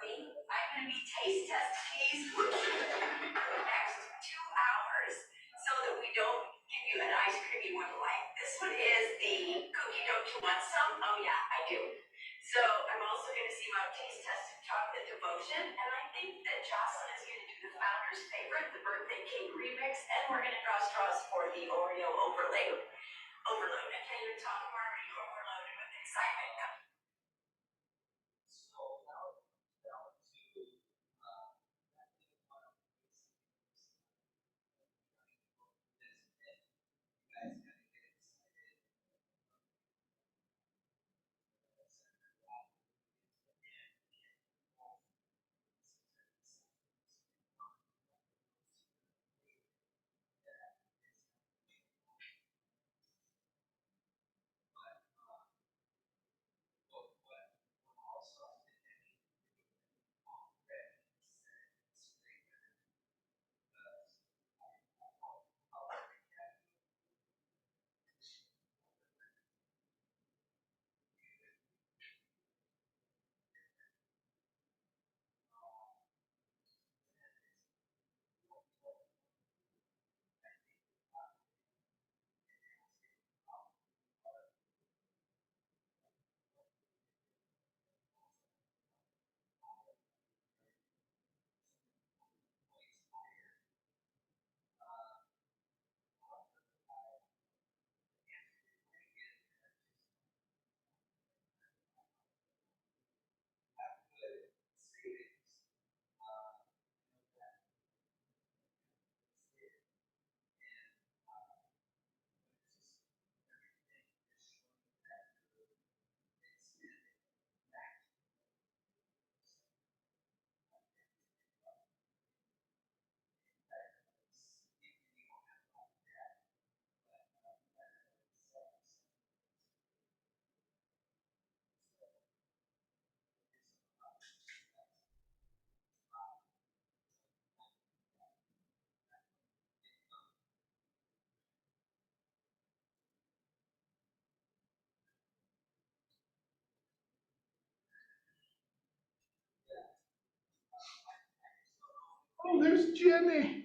I'm going to be taste testing these for the next 2 hours so that we don't give you an ice cream you wouldn't like. This one is the cookie. Don't you want some? Oh, yeah, I do. So I'm also going to see about taste testing chocolate devotion. And I think that Jocelyn is going to do the founder's favorite, the birthday cake remix. And we're going to draw straws for the Oreo overload. I can't even talk. I'm already overloaded with excitement. Oh, there's Jenny.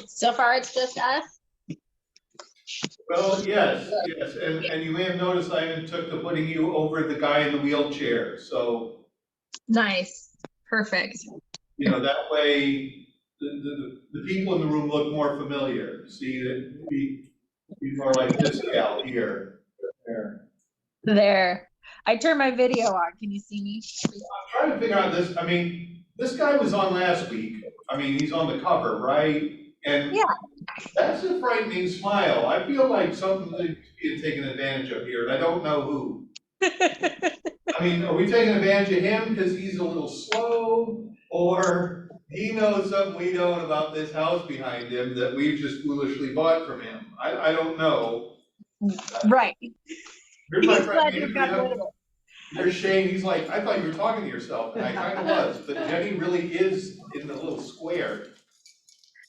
So far, it's just us. Well, yes, and you may have noticed I even took to putting you over the guy in the wheelchair, so, Nice. Perfect. that way, the people in the room look more familiar, see, that we more like this gal here, there. There. I turned my video on. Can you see me? I'm trying to figure out this, this guy was on last week, he's on the cover, right? And Yeah. that's a frightening smile, I feel like something is being taken advantage of here, and I don't know who. Are we taking advantage of him because he's a little slow, or he knows something we don't about this house behind him that we've just foolishly bought from him? I don't know. Right. Here's my He's glad friend you got rid of Andrea. it. There's Shane, he's like, I thought you were talking to yourself, and I kinda was, but Jenny really is in the little square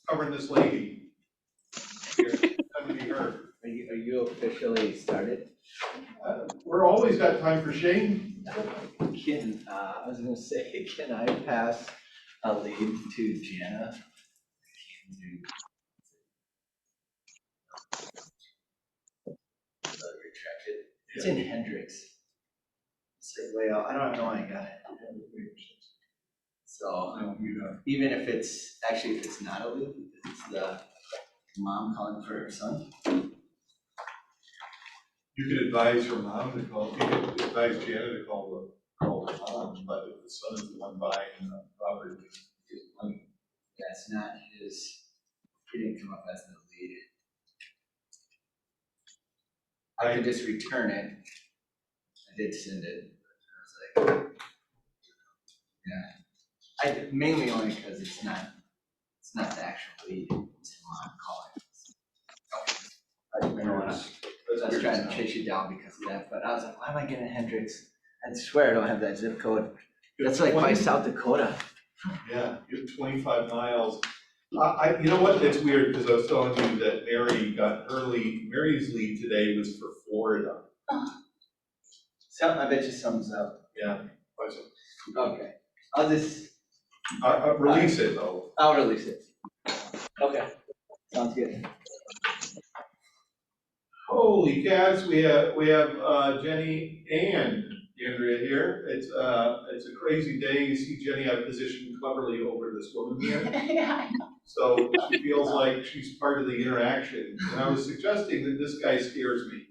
covering this lady. Here, that would be her. Are you officially started? We're always got time for Shane. I was gonna say, can I pass a lead to Jana? Retract it. It's in Hendrix. It's like way out. I don't know. I got it. So even if it's not a lead, it's the mom calling for her son. You could advise your mom to call, you could advise Janet to call the mom, but if the son is the one buying the property, his money. That's not his, he didn't come up as the lead. I could just return it. I did send it. I was like, yeah. Mainly only because it's not the actual lead, it's the mom calling. I don't wanna, I was trying to chase you down because of that, but I was like, why am I getting Hendrix? I swear I don't have that zip code. That's like by South Dakota. Yeah, you're 25 miles. You know what, it's weird, because I was telling you that Mary's lead today was for Florida. I bet you sums up. Yeah. Okay, I'll just. Release it though. I'll release it. Okay, sounds good. Holy cats, we have Jenny and Andrea here. It's a crazy day. You see Jenny, I've positioned cleverly over this woman here. Yeah. So she feels like she's part of the interaction. And I was suggesting that this guy scares me.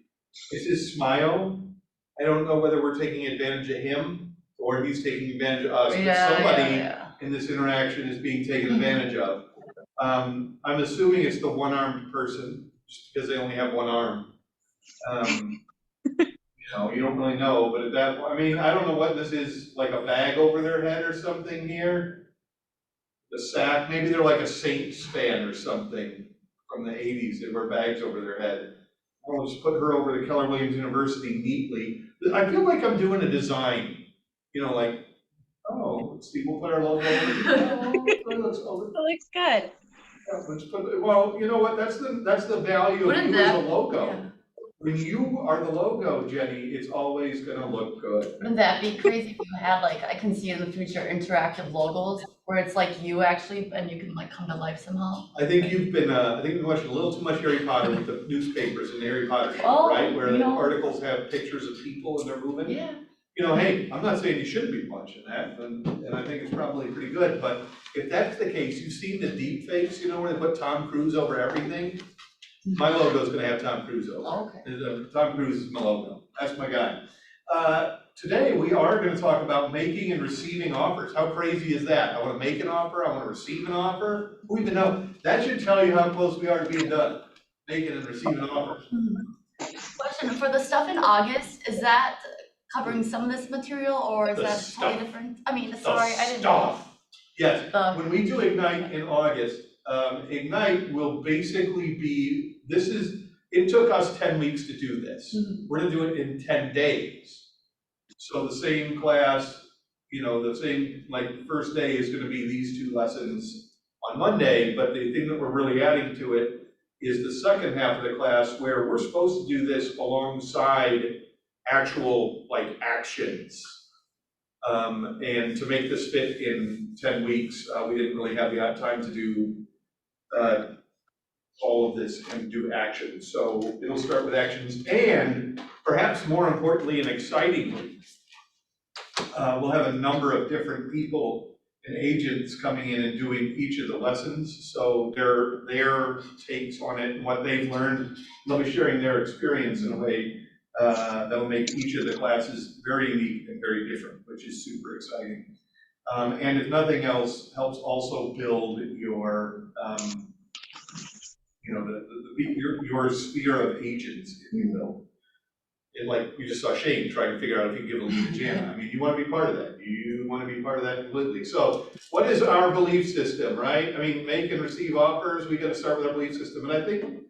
It's his smile. I don't know whether we're taking advantage of him or he's taking advantage of us. But somebody in this interaction is being taken advantage of. I'm assuming it's the one-armed person, just because they only have one arm. You don't really know, but I don't know what this is, like a bag over their head or something here. The sack, maybe they're like a Saints fan or something from the 80s, they wear bags over their head. I'll just put her over to Keller Williams University neatly. I feel like I'm doing a design, like, let's see, we'll put our logo over. It looks good. Yeah, let's put, well, you know what, that's the value of you as a logo. Yeah. When you are the logo, Jenny, it's always gonna look good. Wouldn't that be crazy if you had I can see in the future interactive logos where it's like you actually, and you can come to life somehow? I think you've been watching a little too much Harry Potter with the newspapers and the Harry Potter show, Oh, right? Where the articles have pictures of people and they're moving. Yeah. Hey, I'm not saying you shouldn't be watching that, and I think it's probably pretty good, but if that's the case, you've seen the deep fakes, where they put Tom Cruise over everything? My logo's gonna have Tom Cruise over. Oh, okay. Tom Cruise is my logo, that's my guy. Today, we are gonna talk about making and receiving offers. How crazy is that? I wanna make an offer, I wanna receive an offer. Who even knows? That should tell you how close we are to being done, making and receiving offers. Question, for the stuff in August, is that covering some of this material or is The that stuff. totally different? I mean, sorry, I didn't know. Stuff. Yes, The- when we do Ignite in August, Ignite will basically be, it took us 10 weeks to do this. Mhm. We're gonna do it in 10 days. So the same class, the first day is gonna be these 2 lessons on Monday, but the thing that we're really adding to it is the second half of the class where we're supposed to do this alongside actual actions. And to make this fit in 10 weeks, we didn't really have the time to do all of this and do actions. So it'll start with actions, and perhaps more importantly and excitingly, we'll have a number of different people and agents coming in and doing each of the lessons. So their takes on it and what they've learned, they'll be sharing their experience in a way that'll make each of the classes very unique and very different, which is super exciting. And if nothing else, helps also build your, your sphere of agents, if you will. And like we just saw Shane trying to figure out if you give a lead to Jana. I mean, you want to be part of that. You want to be part of that completely. So what is our belief system, right? I mean, make and receive offers. We got to start with our belief system. And I think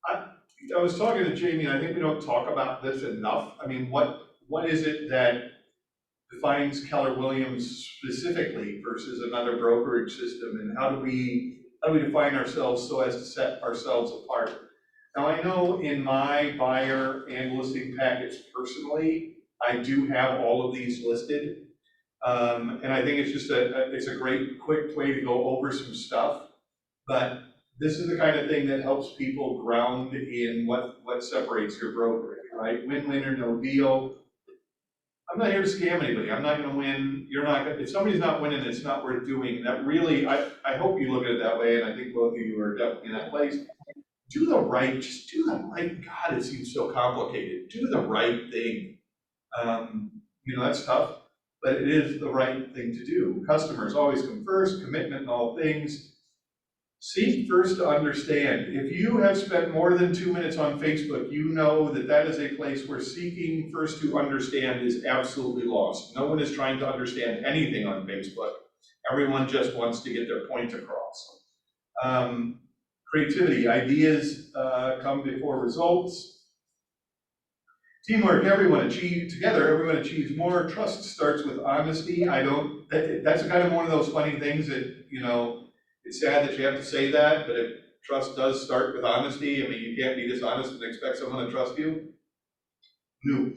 I was talking to Jamie, and I think we don't talk about this enough. I mean, what is it that defines Keller Williams specifically versus another brokerage system, and how do we define ourselves so as to set ourselves apart? Now, I know in my buyer and listing package personally, I do have all of these listed. And I think it's just it's a great quick way to go over some stuff. But this is the kind of thing that helps people ground in what separates your brokerage, right? Win-win or no deal. I'm not here to scam anybody. I'm not gonna win. You're not gonna, if somebody's not winning, it's not worth doing. And that really, I hope you look at it that way, and I think both of you are definitely in that place. Do the right, just do the right. God, it seems so complicated. Do the right thing. That's tough, but it is the right thing to do. Customers always come first, commitment in all things. Seek first to understand. If you have spent more than 2 minutes on Facebook, you know that is a place where seeking first to understand is absolutely lost. No one is trying to understand anything on Facebook. Everyone just wants to get their point across. Creativity, ideas come before results. Teamwork, everyone achieves more. Trust starts with honesty. That's kind of one of those funny things that, it's sad that you have to say that, but if trust does start with honesty, I mean, you can't be dishonest and expect someone to trust you. No.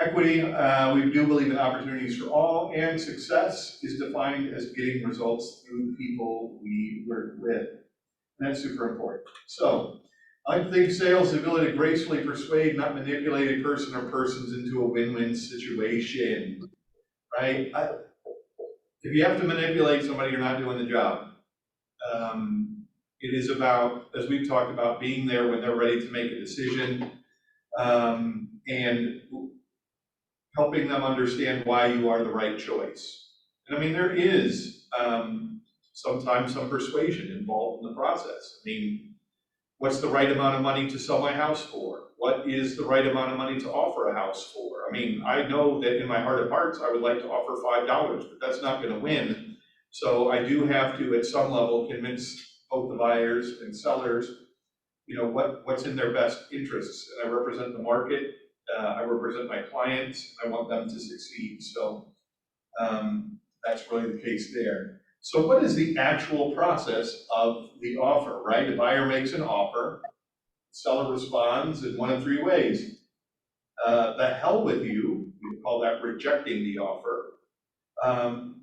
Equity, we do believe in opportunities for all, and success is defined as getting results through the people we work with. And that's super important. So, I like to think sales, the ability to gracefully persuade, not manipulate a person or persons into a win-win situation, right? If you have to manipulate somebody, you're not doing the job. It is about, as we've talked about, being there when they're ready to make a decision, and helping them understand why you are the right choice. And I mean, there is sometimes some persuasion involved in the process. I mean, what's the right amount of money to sell my house for? What is the right amount of money to offer a house for? I mean, I know that in my heart of hearts, I would like to offer $5, but that's not going to win. So I do have to, at some level, convince both the buyers and sellers, what's in their best interests. And I represent the market, I represent my clients, and I want them to succeed. So that's really the case there. So what is the actual process of the offer, right? The buyer makes an offer, seller responds in one of three ways. The hell with you, we call that rejecting the offer.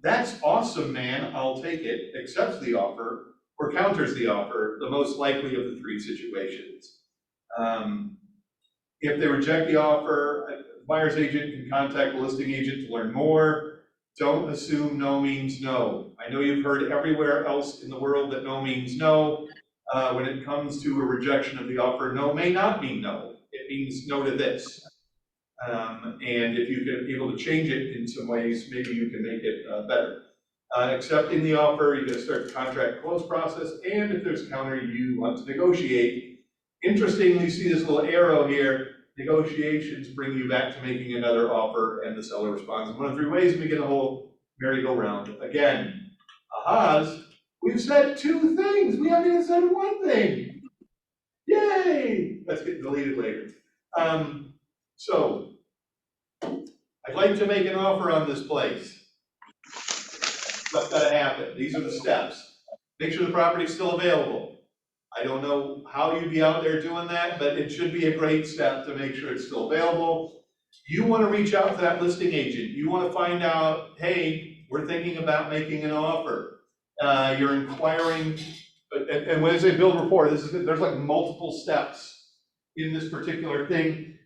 That's awesome, man, I'll take it, accepts the offer, or counters the offer, the most likely of the three situations. If they reject the offer, the buyer's agent can contact the listing agent to learn more. Don't assume no means no. I know you've heard everywhere else in the world that no means no. When it comes to a rejection of the offer, no may not mean no. It means no to this. And if you can be able to change it in some ways, maybe you can make it better. Accepting the offer, you're going to start the contract close process, and if there's a counter, you want to negotiate. Interestingly, you see this little arrow here. Negotiations bring you back to making another offer, and the seller responds in one of three ways, and we get a whole merry-go-round. Again, ahas, we've said two things. We haven't even said one thing. Yay! That's getting deleted later. So, I'd like to make an offer on this place. What's got to happen? These are the steps. Make sure the property's still available. I don't know how you'd be out there doing that, but it should be a great step to make sure it's still available. You want to reach out to that listing agent. You want to find out, hey, we're thinking about making an offer. You're inquiring And when I say build rapport, there's like multiple steps in this particular thing.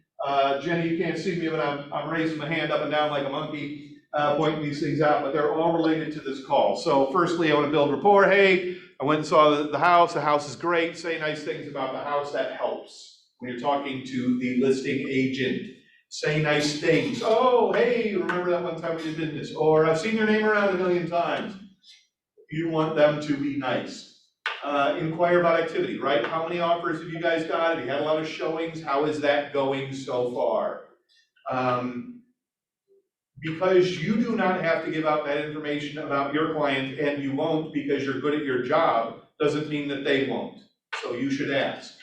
Jenny, you can't see me, but I'm raising my hand up and down like a monkey, pointing these things out, but they're all related to this call. So firstly, I want to build rapport. Hey, I went and saw the house. The house is great. Say nice things about the house. That helps when you're talking to the listing agent. Say nice things. Oh, hey, remember that one time we did business? Or I've seen your name around a million times. You want them to be nice. Inquire about activity, right? How many offers have you guys got? Have you had a lot of showings? How is that going so far? Because you do not have to give out that information about your client, and you won't because you're good at your job, doesn't mean that they won't. So you should ask.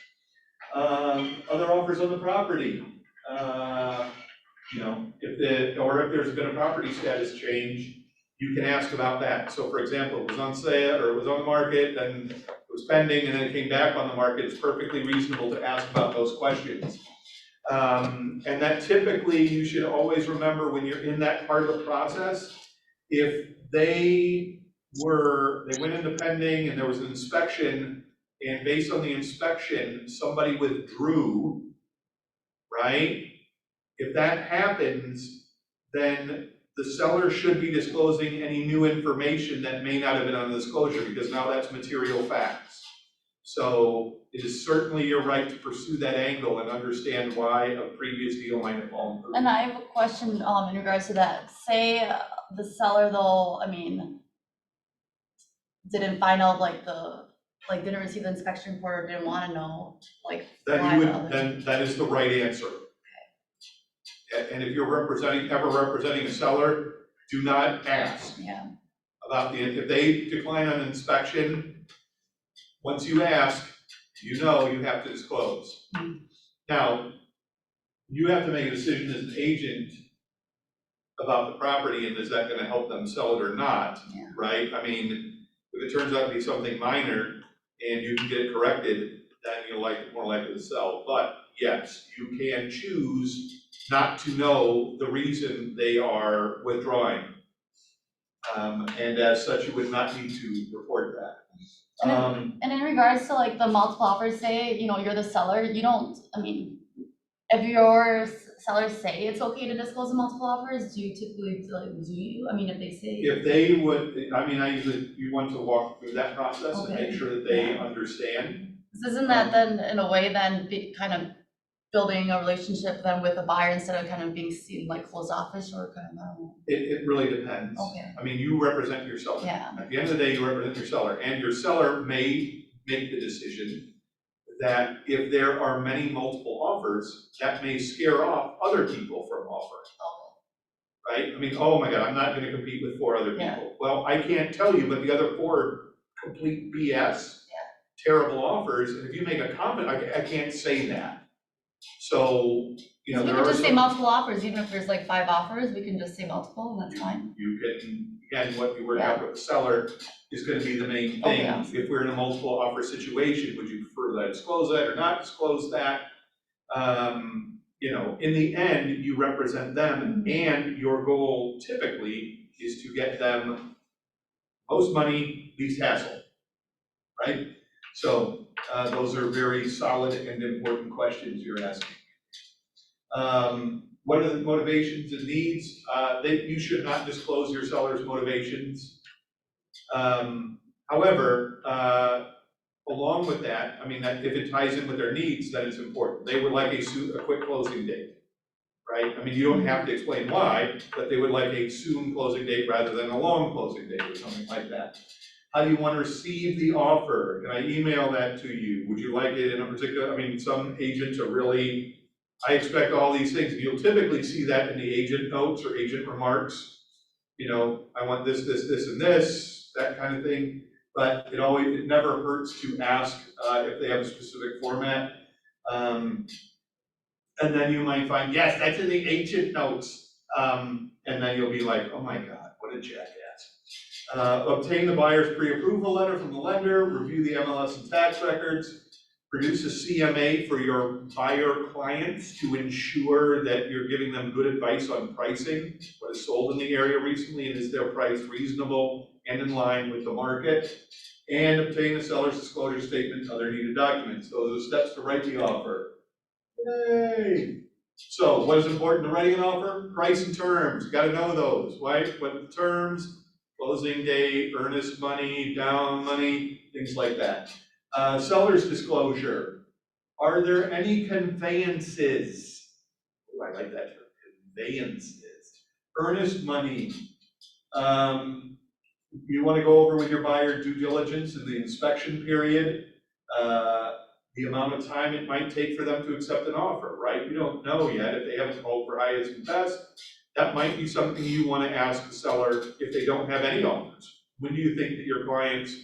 Other offers on the property. You know, if there's been a property status change, you can ask about that. So for example, it was on sale or it was on the market and it was pending and then it came back on the market, it's perfectly reasonable to ask about those questions. And that typically you should always remember when you're in that part of the process, if they went into pending and there was an inspection, and based on the inspection, somebody withdrew, right? If that happens, then the seller should be disclosing any new information that may not have been on the disclosure, because now that's material facts. So it is certainly your right to pursue that angle and understand why a previous deal might have fallen through. And I have a question, in regards to that. Say the seller though, I mean, didn't find out didn't receive the inspection report or didn't wanna know, like, Then why you the would, other- then that is the right answer. And if you're ever representing a seller, do not ask Yeah, about if they decline on inspection. Once you ask, you know you have to disclose. Now, you have to make a decision as an agent about the property, and is that gonna help them sell it or not, Yeah. right? I mean, if it turns out to be something minor and you can get it corrected, then you're more likely to sell. But yes, you can choose not to know the reason they are withdrawing. And as such, you would not need to report that. and in regards to like the multiple offers, say, you're the seller, you don't, I mean, if your sellers say it's okay to disclose the multiple offers, do you typically, I mean, if they say. If they would, I mean, you want to walk through that process and Okay. make sure that they Yeah. understand. Isn't that then, in a way, then kind of building a relationship then with a buyer instead of kind of being seen like closed office or kind of, I don't know. It really depends. Okay, I mean, you represent your seller. yeah, At the end of the day, you represent your seller, and your seller may make the decision that if there are many multiple offers, that may scare off other people from offering, right? I mean, oh my God, I'm not gonna compete with 4 other people. Yeah. Well, I can't tell you, but the other 4 are complete BS, terrible offers, and if you make a comment, I can't say that. So, we there can are just say some, multiple offers, even if there's like 5 offers, we can just say multiple and that's fine. you can, again, what you work out with the seller is gonna be the main thing. yeah. If we're in a multiple offer situation, would you prefer that I disclose that or not disclose that? In the end, you represent them, and your goal typically is to get them most money, least hassle, right? So, those are very solid and important questions you're asking. What are the motivations and needs? You should not disclose your seller's motivations. However, along with that, I mean, that if it ties in with their needs, then it's important. They would like a quick closing date, right? I mean, you don't have to explain why, but they would like a soon closing date rather than a long closing date or something like that. How do you want to receive the offer? Can I email that to you? Would you like it in a particular, I mean, some agents are really, I expect all these things, and you'll typically see that in the agent notes or agent remarks. I want this, and this, that kind of thing. But it never hurts to ask if they have a specific format. And then you might find, yes, that's in the agent notes. And then you'll be like, oh my God, what a jackass. Obtain the buyer's pre-approval letter from the lender, review the MLS and tax records, produce a CMA for your buyer clients to ensure that you're giving them good advice on pricing, what is sold in the area recently, and is their price reasonable and in line with the market. and obtain the seller's disclosure statement and other needed documents. Those are steps to write the offer. Yay! So what is important to writing an offer? Price and terms, you gotta know those, right? What are the terms, closing date, earnest money, down money, things like that. Seller's disclosure, are there any conveyances? Oh, I like that term, conveyances. Earnest money, you wanna go over with your buyer due diligence in the inspection period, the amount of time it might take for them to accept an offer, right? We don't know yet if they haven't called for highest and best. That might be something you wanna ask the seller if they don't have any offers. When do you think that your clients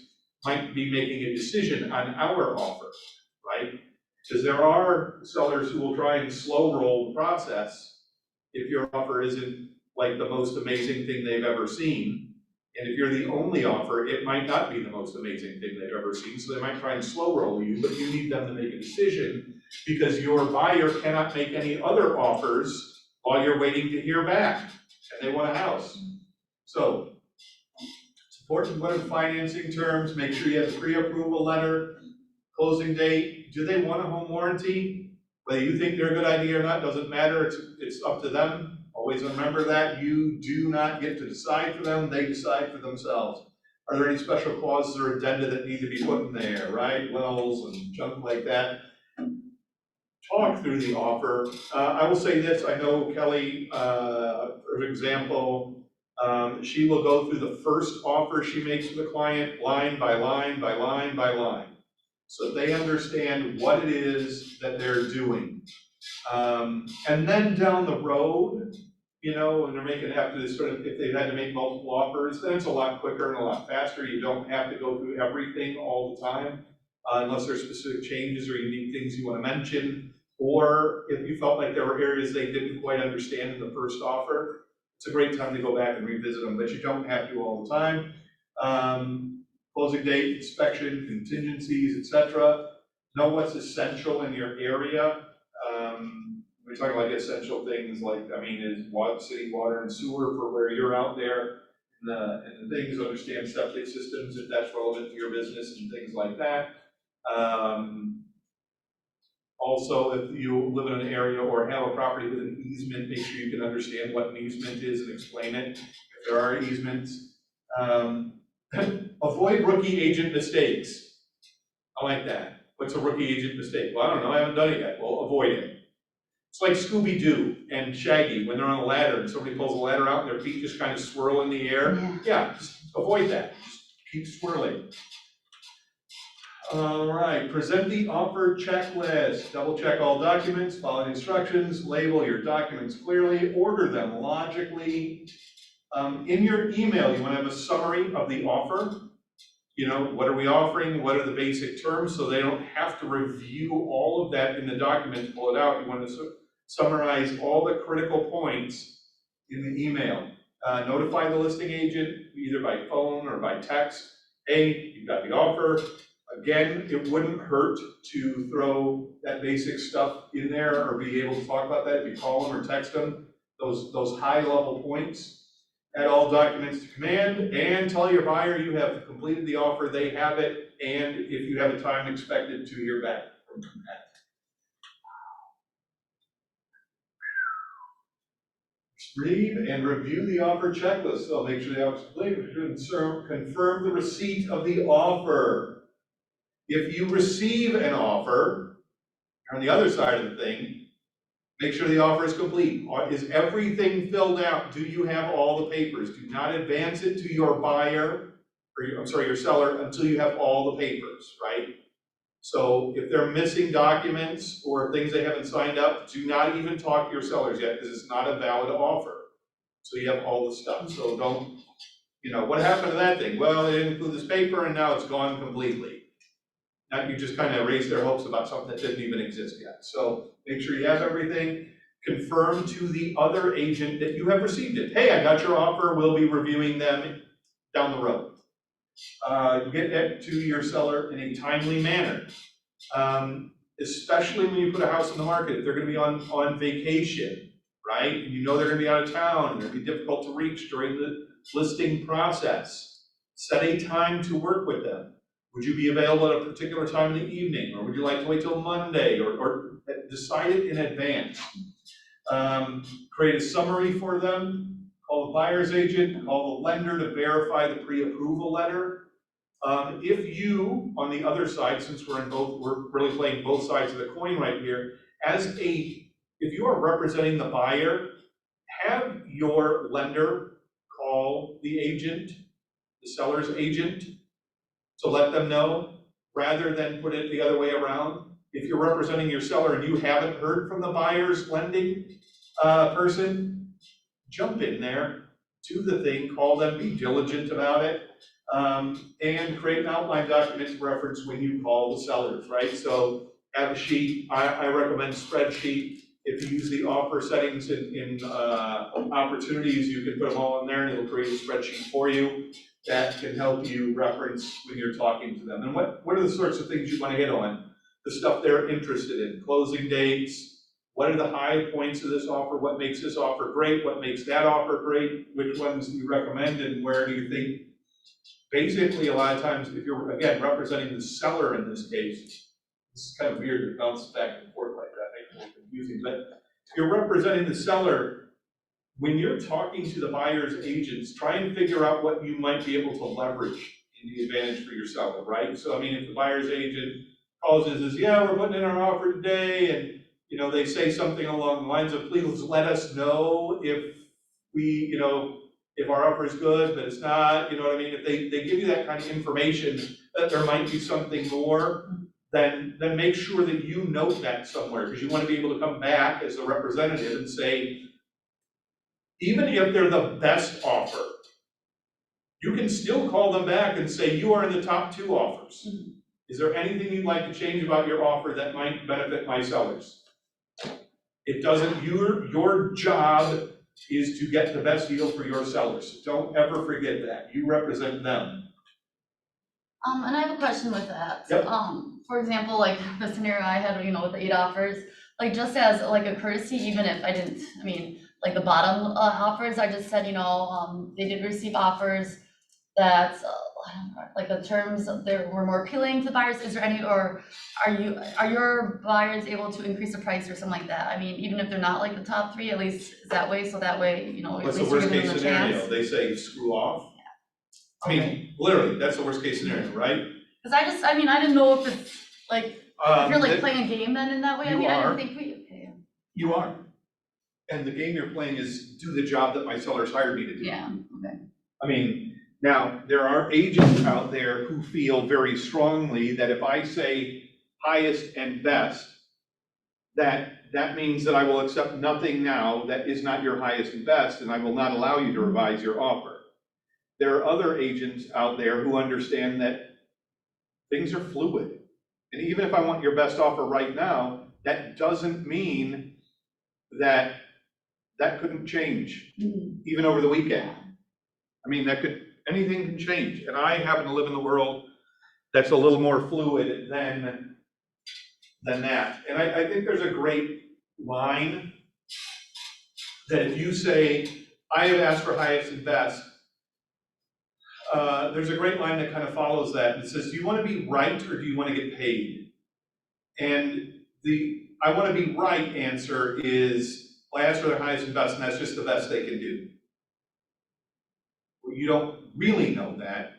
might be making a decision on our offer, right? Because there are sellers who will try and slow roll the process if your offer isn't like the most amazing thing they've ever seen. And if you're the only offer, it might not be the most amazing thing they've ever seen, so they might try and slow roll you, but you need them to make a decision because your buyer cannot make any other offers while you're waiting to hear back, and they want a house. So, it's important what are the financing terms, make sure you have a pre-approval letter, closing date, do they want a home warranty? Whether you think they're a good idea or not, doesn't matter, it's up to them. Always remember that, you do not get to decide for them, they decide for themselves. Are there any special clauses or addenda that need to be put in there, right? Wells and junk like that. Talk through the offer. I will say this, I know Kelly, for example, she will go through the first offer she makes to the client, line by line by line by line. So they understand what it is that they're doing. And then down the road, you know, when they're making, after this sort of, if they've had to make multiple offers, then it's a lot quicker and a lot faster. You don't have to go through everything all the time, unless there's specific changes or unique things you want to mention. Or if you felt like there were areas they didn't quite understand in the first offer, it's a great time to go back and revisit them, but you don't have to all the time. Closing date, inspection, contingencies, etc. Know what's essential in your area. We're talking like essential things like, I mean, is city water and sewer for where you're out there, and the things, understand septic systems if that's relevant to your business and things like that. Also, if you live in an area or have a property with an easement, make sure you can understand what an easement is and explain it, if there are easements. Avoid rookie agent mistakes. I like that. What's a rookie agent mistake? Well, I don't know, I haven't done it yet. Well, avoid it. It's like Scooby-Doo and Shaggy when they're on a ladder and somebody pulls a ladder out and their feet just kind of swirl in the air. Yeah, just avoid that. Just keep swirling. All right, present the offer checklist. Double check all documents, follow the instructions, label your documents clearly, order them logically. In your email, you want to have a summary of the offer. You know, what are we offering? What are the basic terms? So they don't have to review all of that in the document, pull it out. You want to summarize all the critical points in the email. Notify the listing agent either by phone or by text. Hey, you've got the offer. Again, it wouldn't hurt to throw that basic stuff in there or be able to talk about that if you call them or text them, those high level points. Add all documents to command and tell your buyer you have completed the offer, they have it, and if you have a time expected to hear back from that. Read and review the offer checklist. So make sure the offer is complete. Confirm the receipt of the offer. If you receive an offer, on the other side of the thing, make sure the offer is complete. Is everything filled out? Do you have all the papers? Do not advance it to your buyer, or your seller, until you have all the papers, right? So if they're missing documents or things they haven't signed up, do not even talk to your sellers yet, because it's not a valid offer. So you have all the stuff. So don't, you know, what happened to that thing? Well, they didn't include this paper and now it's gone completely. Now you just kind of raise their hopes about something that didn't even exist yet. So make sure you have everything. Confirm to the other agent that you have received it. Hey, I got your offer, we'll be reviewing them down the road. Get it to your seller in a timely manner. Especially when you put a house on the market, if they're gonna be on vacation, right? And you know they're gonna be out of town, and they're gonna be difficult to reach during the listing process. Set a time to work with them. Would you be available at a particular time in the evening, or would you like to wait till Monday, or decide it in advance? Create a summary for them, call the buyer's agent, call the lender to verify the pre-approval letter. If you, on the other side, since we're really playing both sides of the coin right here, if you are representing the buyer, have your lender call the agent, the seller's agent, to let them know, rather than put it the other way around. If you're representing your seller and you haven't heard from the buyer's lending person, jump in there, do the thing, call them, be diligent about it, and create an outline document to reference when you call the sellers, right? So have a sheet. I recommend spreadsheet. If you use the offer settings in opportunities, you can put them all in there and it'll create a spreadsheet for you that can help you reference when you're talking to them. And what are the sorts of things you want to hit on? The stuff they're interested in, closing dates, what are the high points of this offer, what makes this offer great, what makes that offer great, which ones do you recommend, and where do you think? Basically, a lot of times, if you're, again, representing the seller in this case, this is kind of weird to bounce back and forth like that, makes it a little confusing, but if you're representing the seller, when you're talking to the buyer's agents, try and figure out what you might be able to leverage in the advantage for your seller, right? So, I mean, if the buyer's agent calls and says, yeah, we're putting in our offer today, and, you know, they say something along the lines of, please let us know if we, you know, if our offer is good, but it's not, you know what I mean? If they give you that kind of information, that there might be something more, then make sure that you note that somewhere, because you want to be able to come back as a representative and say, even if they're the best offer, you can still call them back and say, you are in the top 2 offers. Is there anything you'd like to change about your offer that might benefit my sellers? It doesn't, your job is to get the best deal for your sellers. Don't ever forget that. You represent them. And I have a question with that. Yep. For example, like the scenario I had, you know, with the 8 offers, like just as like a courtesy, even if I didn't, I mean, like the bottom offers, I just said, you know, they did receive offers that, like the terms there were more appealing to the buyers. Is there any, or are your buyers able to increase the price or something like that? I mean, even if they're not like the top 3, at least is that way, so that way, you know, at What's the least you're worst giving case them a scenario? chance. They say screw off. I Okay. mean, literally, that's the worst case scenario, right? Cause I mean, I didn't know if it's like, if you're like that- playing a game then in that way, I You mean, I are. didn't think okay, You are. And the game you're playing is do the job that my sellers hired me to do. yeah, okay. I mean, now, there are agents out there who feel very strongly that if I say highest and best, that means that I will accept nothing now that is not your highest and best, and I will not allow you to revise your offer. There are other agents out there who understand that things are fluid. And even if I want your best offer right now, that doesn't mean that that couldn't change, even over the weekend. I mean, anything can change. And I happen to live in the world that's a little more fluid than that. And I think there's a great line that if you say, I have asked for highest and best, there's a great line that kind of follows that. It says, do you want to be right or do you want to get paid? And the I want to be right answer is, well, I asked for their highest and best, and that's just the best they can do. Well, you don't really know that.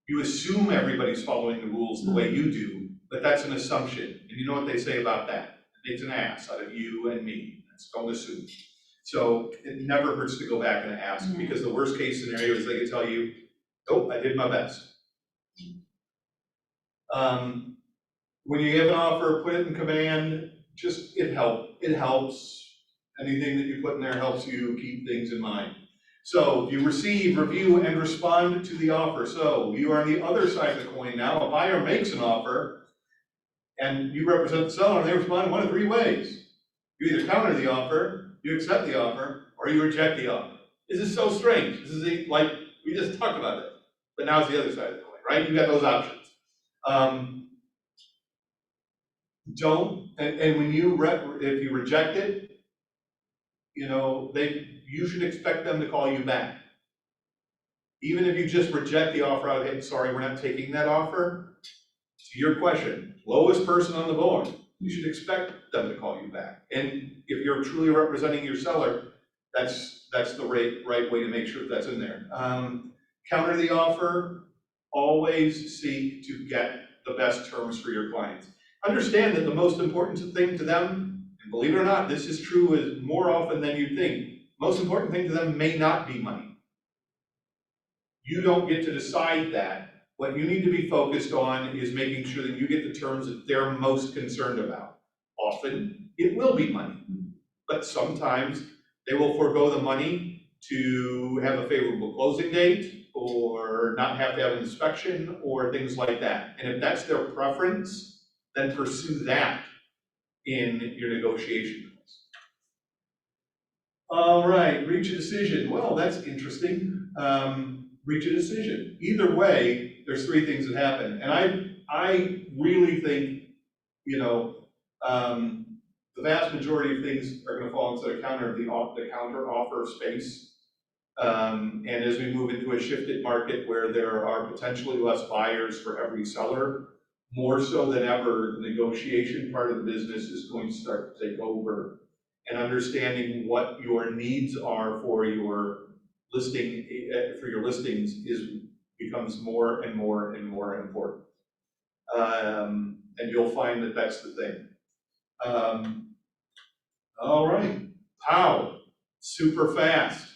You assume everybody's following the rules the way you do, but that's an assumption. And you know what they say about that? It makes an ass out of you and me. That's don't assume. So it never hurts to go back and ask, because the worst case scenario is they can tell you, nope, I did my best. When you give an offer, put it in command, just, it helps. Anything that you put in there helps you keep things in mind. So you receive, review, and respond to the offer. So you are on the other side of the coin now. A buyer makes an offer, and you represent the seller, and they respond in one of 3 ways. You either counter the offer, you accept the offer, or you reject the offer. This is so strange. This is like, we just talked about it, but now it's the other side of the coin, right? You got those options. And when you, if you reject it, you know, you should expect them to call you back. Even if you just reject the offer out of, hey, sorry, we're not taking that offer, to your question, lowest person on the board, you should expect them to call you back. And if you're truly representing your seller, that's the right way to make sure that's in there. Counter the offer, always seek to get the best terms for your clients. Understand that the most important thing to them, and believe it or not, this is true as more often than you think, most important thing to them may not be money. You don't get to decide that. What you need to be focused on is making sure that you get the terms that they're most concerned about. Often, it will be money, but sometimes they will forego the money to have a favorable closing date or not have to have an inspection or things like that. And if that's their preference, then pursue that in your negotiation. All right, reach a decision. Well, that's interesting. Reach a decision. Either way, there's three things that happen. And I really think, you know, the vast majority of things are gonna fall into the counter offer space. And as we move into a shifted market where there are potentially less buyers for every seller, more so than ever, the negotiation part of the business is going to start to take over. And understanding what your needs are for your listing, for your listings becomes more and more and more important. And you'll find that that's the thing. All right, how? Super fast.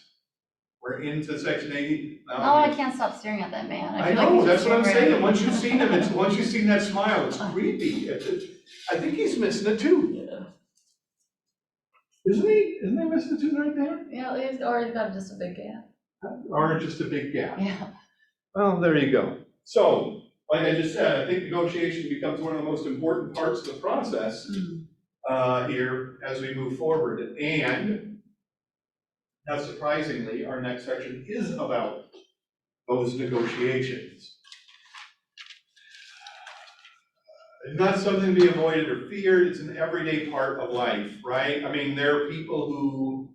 We're into section 80. Oh, I can't stop staring at that man. I feel like know, he's that's just what I'm staring right saying. at Once me. you've seen him, once you've seen that smile, it's creepy. I think he's missing a tooth. Yeah. Isn't he? Isn't he missing a tooth right there? Yeah, or he's got just a big gap. Or just a big gap? Yeah. Well, there you go. So, like I just said, I think negotiation becomes one of the most important parts of the process here as we move forward. And not surprisingly, our next section is about those negotiations. It's not something to be avoided or feared, it's an everyday part of life, right? I mean, there are people who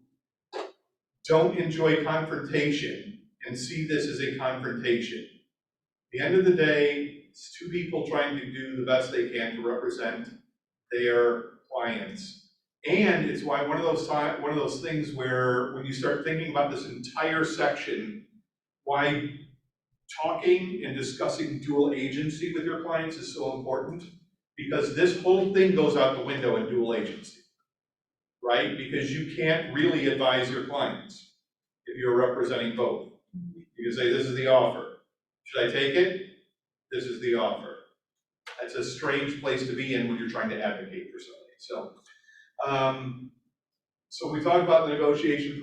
don't enjoy confrontation and see this as a confrontation. At the end of the day, it's two people trying to do the best they can to represent their clients. And it's why one of those things where when you start thinking about this entire section, why talking and discussing dual agency with your clients is so important, because this whole thing goes out the window in dual agency, right? Because you can't really advise your clients if you're representing both. You can say, this is the offer. Should I take it? This is the offer. That's a strange place to be in when you're trying to advocate for somebody. So we talked about the negotiation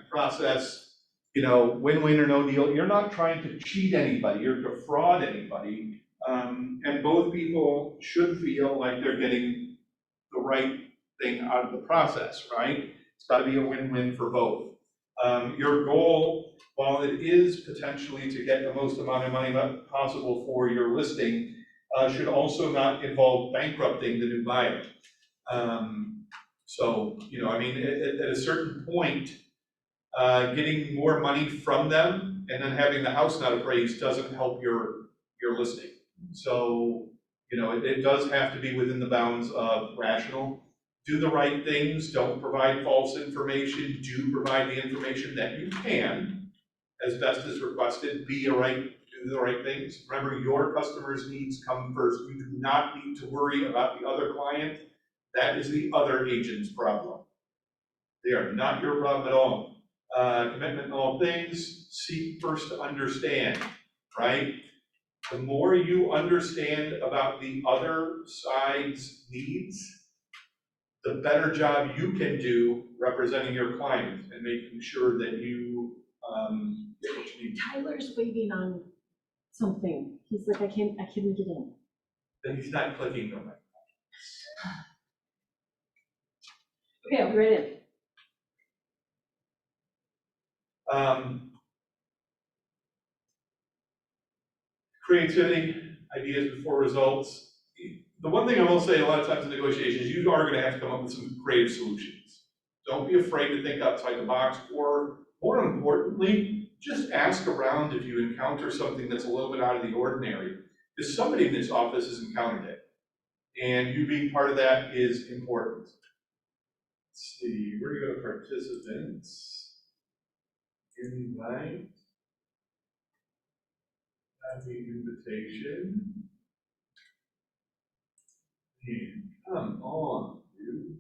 process. You know, win-win or no deal. You're not trying to cheat anybody or defraud anybody. And both people should feel like they're getting the right thing out of the process, right? It's got to be a win-win for both. Your goal, while it is potentially to get the most amount of money possible for your listing, should also not involve bankrupting the new buyer. So, you know, I mean, at a certain point, getting more money from them and then having the house not appraised doesn't help your listing. So, you know, it does have to be within the bounds of rational. Do the right things, don't provide false information, do provide the information that you can, as best as requested, do the right things. Remember, your customers' needs come first. You do not need to worry about the other client. That is the other agent's problem. They are not your problem at all. Commitment in all things, seek first to understand, right? The more you understand about the other side's needs, the better job you can do representing your client and making sure that you get what you need. Tyler's waiting on something. He's like, I can't get in. Then he's not clicking on it. Okay, I'll be right in. Creativity, ideas before results. The one thing I will say a lot of times in negotiations, you are going to have to come up with some creative solutions. Don't be afraid to think outside the box, or more importantly, just ask around if you encounter something that's a little bit out of the ordinary. because somebody in this office has encountered it. And you being part of that is important. Let's see, where do you go to participants? Invite. Happy invitation. And come on, dude.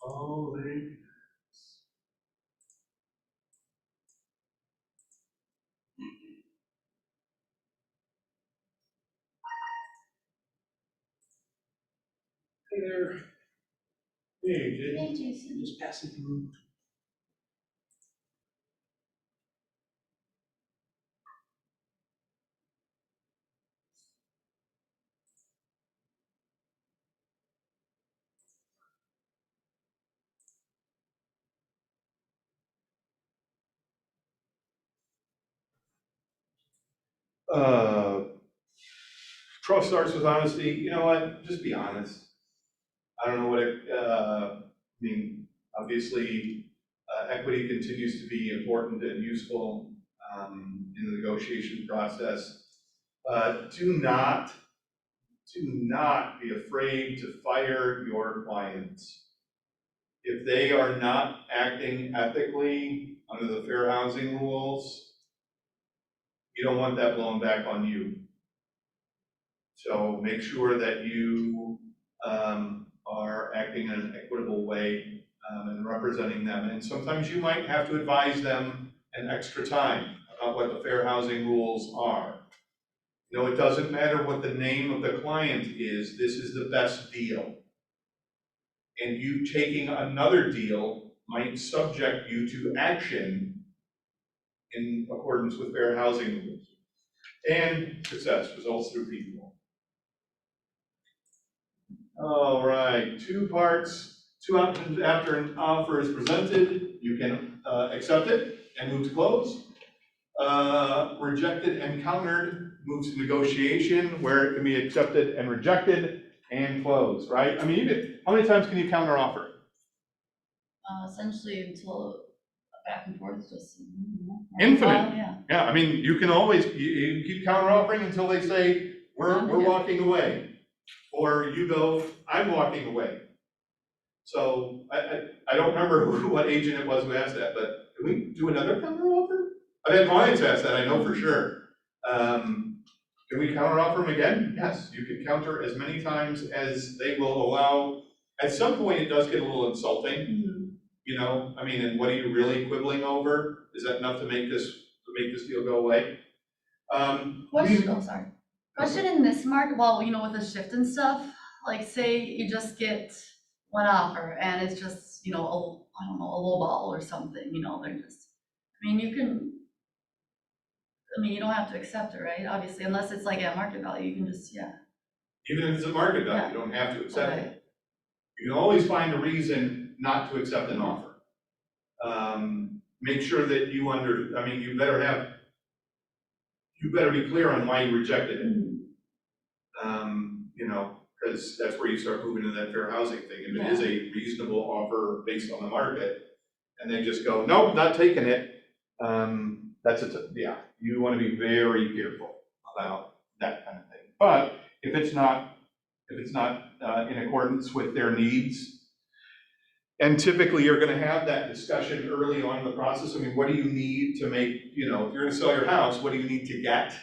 Oh, they. Hey there. Hey, Jay. Hey, Jason. Just passing through. Trust starts with honesty. You know what? Just be honest. I don't know what I mean, obviously, equity continues to be important and useful in the negotiation process. Do not be afraid to fire your clients. If they are not acting ethically under the fair housing rules, you don't want that blown back on you. So make sure that you are acting in an equitable way and representing them. And sometimes you might have to advise them an extra time about what the fair housing rules are. You know, it doesn't matter what the name of the client is, this is the best deal. And you taking another deal might subject you to action in accordance with fair housing rules. And success results through people. All right, 2 parts, 2 options after an offer is presented. You can accept it and move to close. Rejected and countered moves to negotiation, where it can be accepted and rejected and close, right? I mean, how many times can you counter offer? Essentially until back and forth, just. Infinite. Yeah. Yeah, I mean, you can always, you keep counter offering until they say, we're walking away. Or you go, I'm walking away. So I don't remember what agent it was who asked that, but can we do another counter offer? I've had clients ask that, I know for sure. Can we counter offer them again? Yes, you can counter as many times as they will allow. At some point, it does get a little insulting. Mhm. You know, I mean, and what are you really quibbling over? Is that enough to make this deal go away? Question, Question in this market, well, you know, with the shift and stuff, like say you just get one offer and it's just, you know, I don't know, a low ball or something, you know, they're just, I mean, you don't have to accept it, right? Obviously, unless it's like at market value, you can just, yeah. Even if it's a market value, Yeah. you don't have to accept Okay. it. You can always find a reason not to accept an offer. Make sure that you you better be clear on why you rejected it. You know, because that's where you start moving into that fair housing thing. If it is a reasonable offer based on the market, and they just go, nope, not taking it, you want to be very careful about that kind of thing. But if it's not in accordance with their needs, and typically you're going to have that discussion early on in the process. I mean, what do you need to make, you know, if you're going to sell your house, what do you need to get?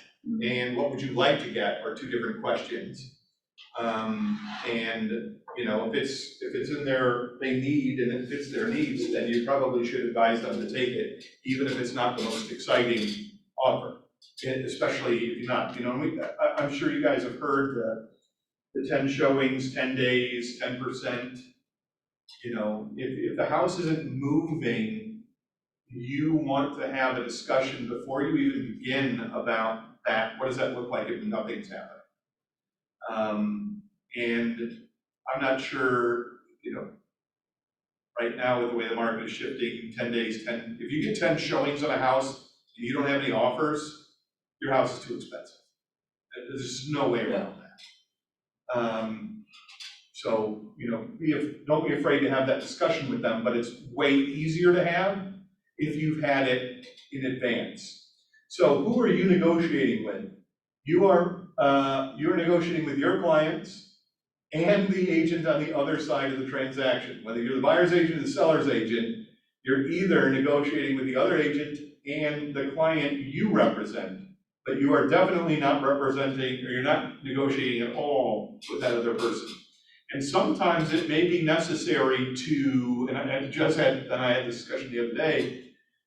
And what would you like to get are 2 different questions. And, you know, if it's in they need and it fits their needs, then you probably should advise them to take it, even if it's not the most exciting offer, especially if you're not, you know, I'm sure you guys have heard the 10 showings, 10 days, 10%. You know, if the house isn't moving, you want to have a discussion before you even begin about that. What does that look like if nothing's happening? And I'm not sure, you know, right now with the way the market is shifting, 10 days, if you get 10 showings on a house and you don't have any offers, your house is too expensive. There's just no way around that. So, don't be afraid to have that discussion with them, but it's way easier to have if you've had it in advance. So who are you negotiating with? You're negotiating with your clients and the agent on the other side of the transaction. Whether you're the buyer's agent or the seller's agent, you're either negotiating with the other agent and the client you represent, but you are definitely not representing, or you're not negotiating at all with that other person. And sometimes it may be necessary to, and I had this discussion the other day,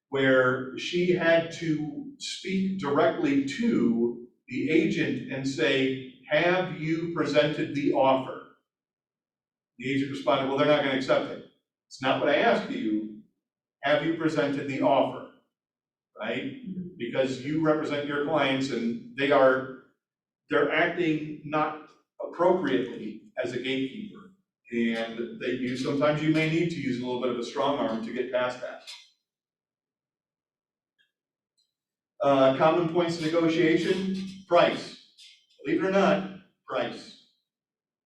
where she had to speak directly to the agent and say, have you presented the offer? The agent responded, well, they're not going to accept it. It's not what I asked you. Have you presented the offer? Right? Because you represent your clients and they're acting not appropriately as a gatekeeper. And sometimes you may need to use a little bit of a strong arm to get past that. Common points of negotiation, price. Believe it or not, price.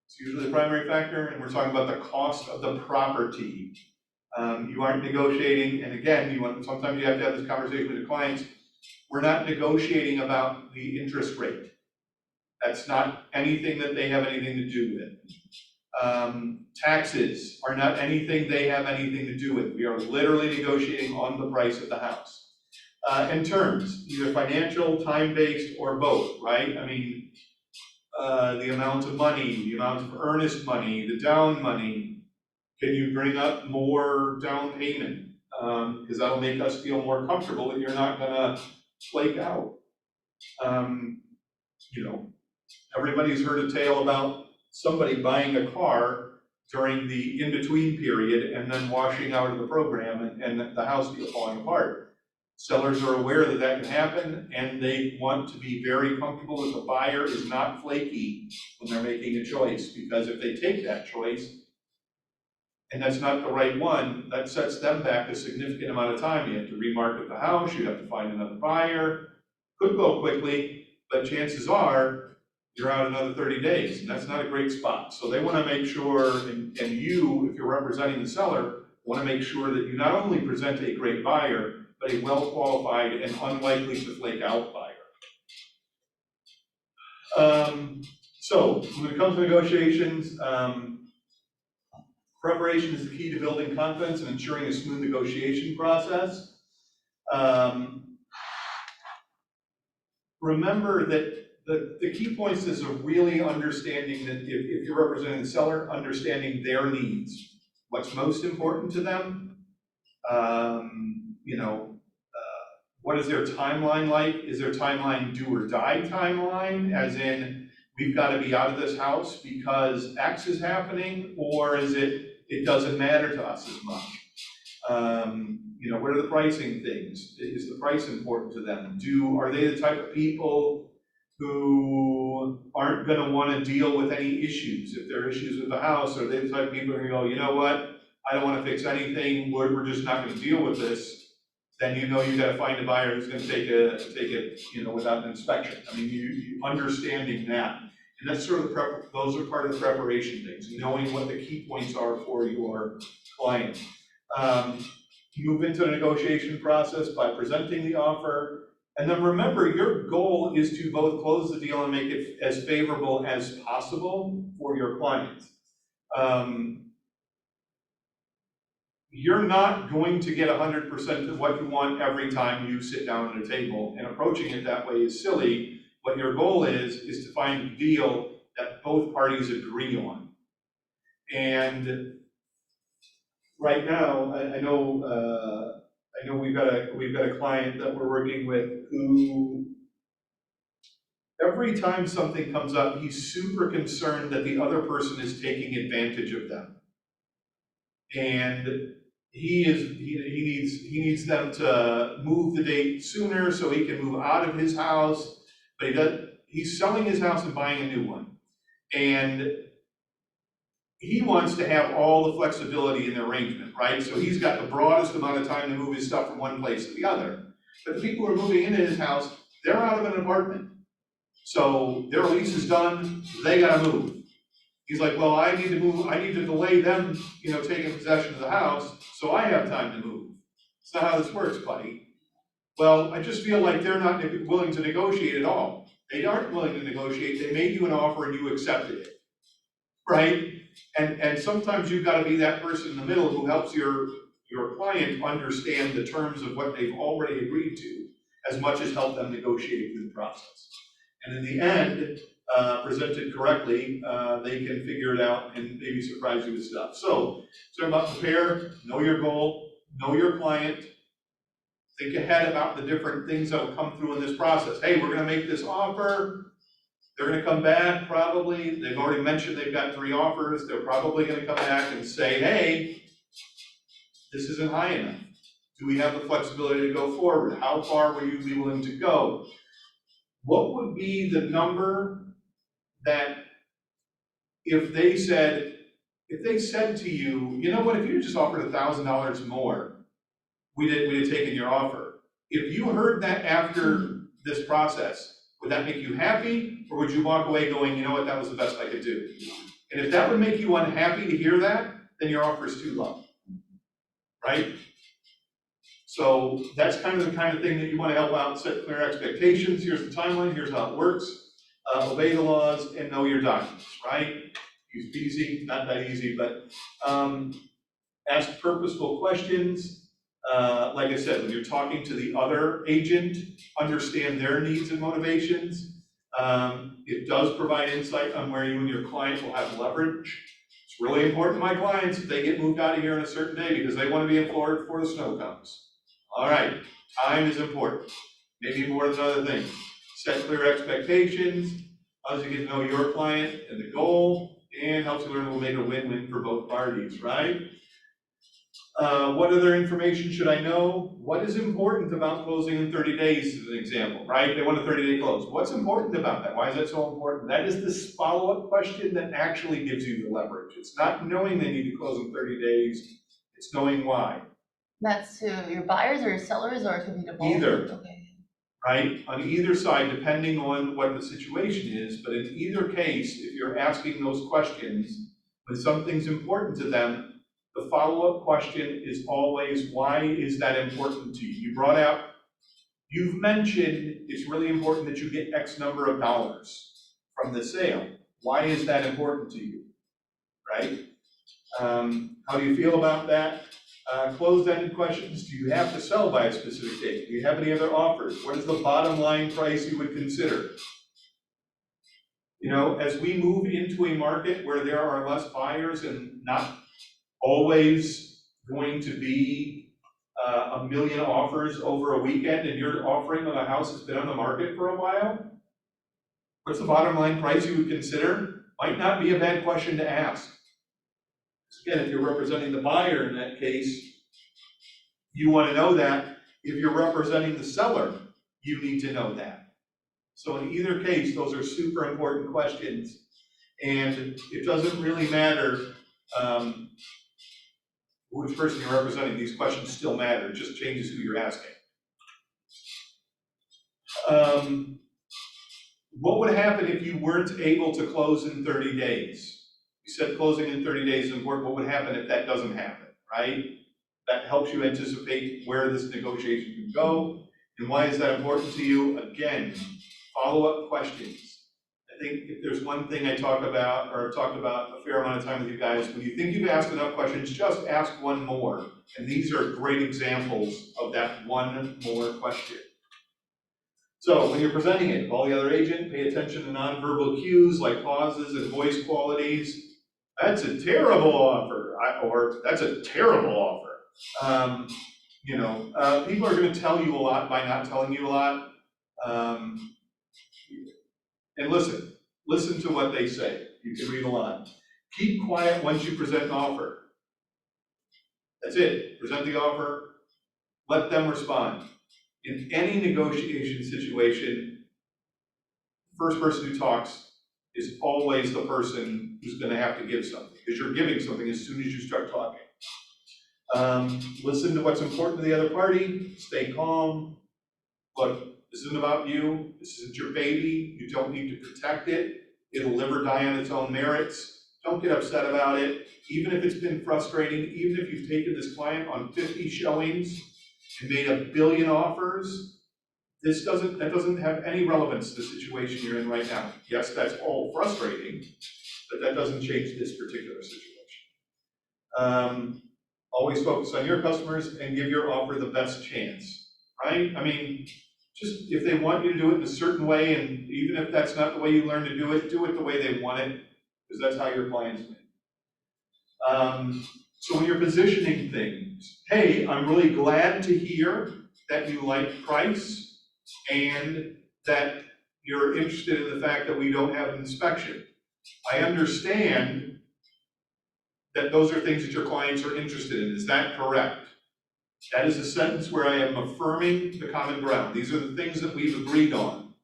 It's usually the primary factor, and we're talking about the cost of the property. You aren't negotiating, and again, sometimes you have to have this conversation with your clients. We're not negotiating about the interest rate. That's not anything that they have anything to do with. Taxes are not anything they have anything to do with. We are literally negotiating on the price of the house. And terms, either financial, time-based, or both, right? I mean, the amount of money, the amount of earnest money, the down money. Can you bring up more down payment? Because that'll make us feel more comfortable that you're not gonna flake out. Everybody's heard a tale about somebody buying a car during the in-between period and then washing out of the program and the house deal falling apart. Sellers are aware that that can happen, and they want to be very comfortable that the buyer is not flaky when they're making a choice, because if they take that choice and that's not the right one, that sets them back a significant amount of time. You have to remarket the house, you have to find another buyer. Could go quickly, but chances are you're out another 30 days, and that's not a great spot. So they want to make sure, and you, if you're representing the seller, want to make sure that you not only present a great buyer, but a well-qualified and unlikely to flake out buyer. So when it comes to negotiations, preparation is the key to building confidence and ensuring a smooth negotiation process. Remember that the key points is a really understanding that if you're representing the seller, understanding their needs, what's most important to them. What is their timeline like? Is their timeline do or die timeline? As in, we've got to be out of this house because X is happening, or is it doesn't matter to us as much? What are the pricing things? Is the price important to them? Are they the type of people who aren't going to want to deal with any issues? If there are issues with the house, are they the type of people who go, you know what? I don't want to fix anything. We're just not going to deal with this. Then you got to find a buyer who's going to take it, without an inspection. I mean, you understanding that, and that's sort of those are part of the preparation things, knowing what the key points are for your client. Move into the negotiation process by presenting the offer, and then remember, your goal is to both close the deal and make it as favorable as possible for your client. You're not going to get 100% of what you want every time you sit down at a table, and approaching it that way is silly. What your goal is to find a deal that both parties agree on. And right now, I know we've got a client that we're working with who, every time something comes up, he's super concerned that the other person is taking advantage of them. And he needs them to move the date sooner so he can move out of his house, but he's selling his house and buying a new one. And he wants to have all the flexibility in the arrangement, right? So he's got the broadest amount of time to move his stuff from one place to the other. But the people who are moving into his house, they're out of an apartment. So their lease is done, they gotta move. He's like, well, I need to move, I need to delay them, taking possession of the house, so I have time to move. It's not how this works, buddy. Well, I just feel like they're not willing to negotiate at all. They aren't willing to negotiate, they made you an offer and you accepted it, right? And sometimes you've gotta be that person in the middle who helps your client understand the terms of what they've already agreed to, as much as help them negotiate through the process. And in the end, presented correctly, they can figure it out and maybe surprise you with stuff. So, talking about prepare, know your goal, know your client, think ahead about the different things that will come through in this process. Hey, we're gonna make this offer, they're gonna come back probably, they've already mentioned they've got 3 offers, they're probably gonna come back and say, hey, this isn't high enough. Do we have the flexibility to go forward? How far will you be willing to go? What would be the number that if they said to you, you know what, if you just offered $1,000 more, we'd have taken your offer. If you heard that after this process, would that make you happy, or would you walk away going, you know what, that was the best I could do? And if that would make you unhappy to hear that, then your offer is too low, right? So that's kind of the thing that you want to help out, set clear expectations. Here's the timeline, here's how it works. Obey the laws and know your documents, right? Easy, not that easy, but ask purposeful questions. Like I said, when you're talking to the other agent, understand their needs and motivations. It does provide insight on where you and your client will have leverage. It's really important to my clients that they get moved out of here on a certain day because they want to be in Florida before the snow comes. All right, time is important, maybe more than other things. Set clear expectations, allows you to get to know your client and the goal, and helps you learn to make a win-win for both parties, right? What other information should I know? What is important about closing in 30 days, as an example, right? They want a 30-day close. What's important about that? Why is that so important? That is this follow-up question that actually gives you the leverage. It's not knowing they need to close in 30 days, it's knowing why. That's to your buyers or your sellers, or it could be to both? Either. Okay. Right, on either side, depending on what the situation is, but in either case, if you're asking those questions, when something's important to them, the follow-up question is always, why is that important to you? You've mentioned it's really important that you get X number of dollars from the sale. Why is that important to you, right? How do you feel about that? Closed-ended questions, do you have to sell by a specific date? Do you have any other offers? What is the bottom line price you would consider? As we move into a market where there are less buyers and not always going to be a million offers over a weekend, and you're offering on a house that's been on the market for a while, what's the bottom line price you would consider? Might not be a bad question to ask. Again, if you're representing the buyer in that case, you want to know that. If you're representing the seller, you need to know that. So in either case, those are super important questions. And it doesn't really matter which person you're representing, these questions still matter, it just changes who you're asking. What would happen if you weren't able to close in 30 days? You said closing in 30 days is important. What would happen if that doesn't happen, right? That helps you anticipate where this negotiation can go. And why is that important to you? Again, follow-up questions. I think if there's one thing I talk about, or I've talked about a fair amount of time with you guys, when you think you've asked enough questions, just ask one more. And these are great examples of that one more question. So when you're presenting it, call the other agent, pay attention to nonverbal cues like pauses and voice qualities. That's a terrible offer, or that's a terrible offer. People are going to tell you a lot by not telling you a lot. And listen to what they say. You can read a lot. Keep quiet once you present an offer. That's it. Present the offer. Let them respond. In any negotiation situation, the first person who talks is always the person who's gonna have to give something, because you're giving something as soon as you start talking. Listen to what's important to the other party, stay calm. Look, this isn't about you, this isn't your baby, you don't need to protect it, it'll live or die on its own merits. Don't get upset about it, even if it's been frustrating, even if you've taken this client on 50 showings and made 1 billion offers, that doesn't have any relevance to the situation you're in right now. Yes, that's all frustrating, but that doesn't change this particular situation. Always focus on your customers and give your offer the best chance, right? I mean, just if they want you to do it in a certain way, and even if that's not the way you learn to do it the way they want it, because that's how your clients win. So when you're positioning things, hey, I'm really glad to hear that you like price and that you're interested in the fact that we don't have an inspection. I understand that those are things that your clients are interested in. Is that correct? That is a sentence where I am affirming the common ground. These are the things that we've agreed on.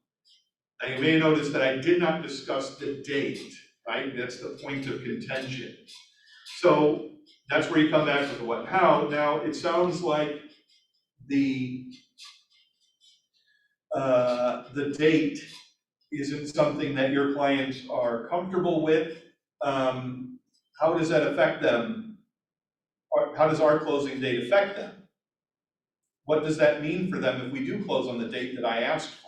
Now you may notice that I did not discuss the date, right? That's the point of contention. So that's where you come back with the what and how. Now it sounds like the date isn't something that your clients are comfortable with. How does that affect them? Or how does our closing date affect them? What does that mean for them if we do close on the date that I asked for?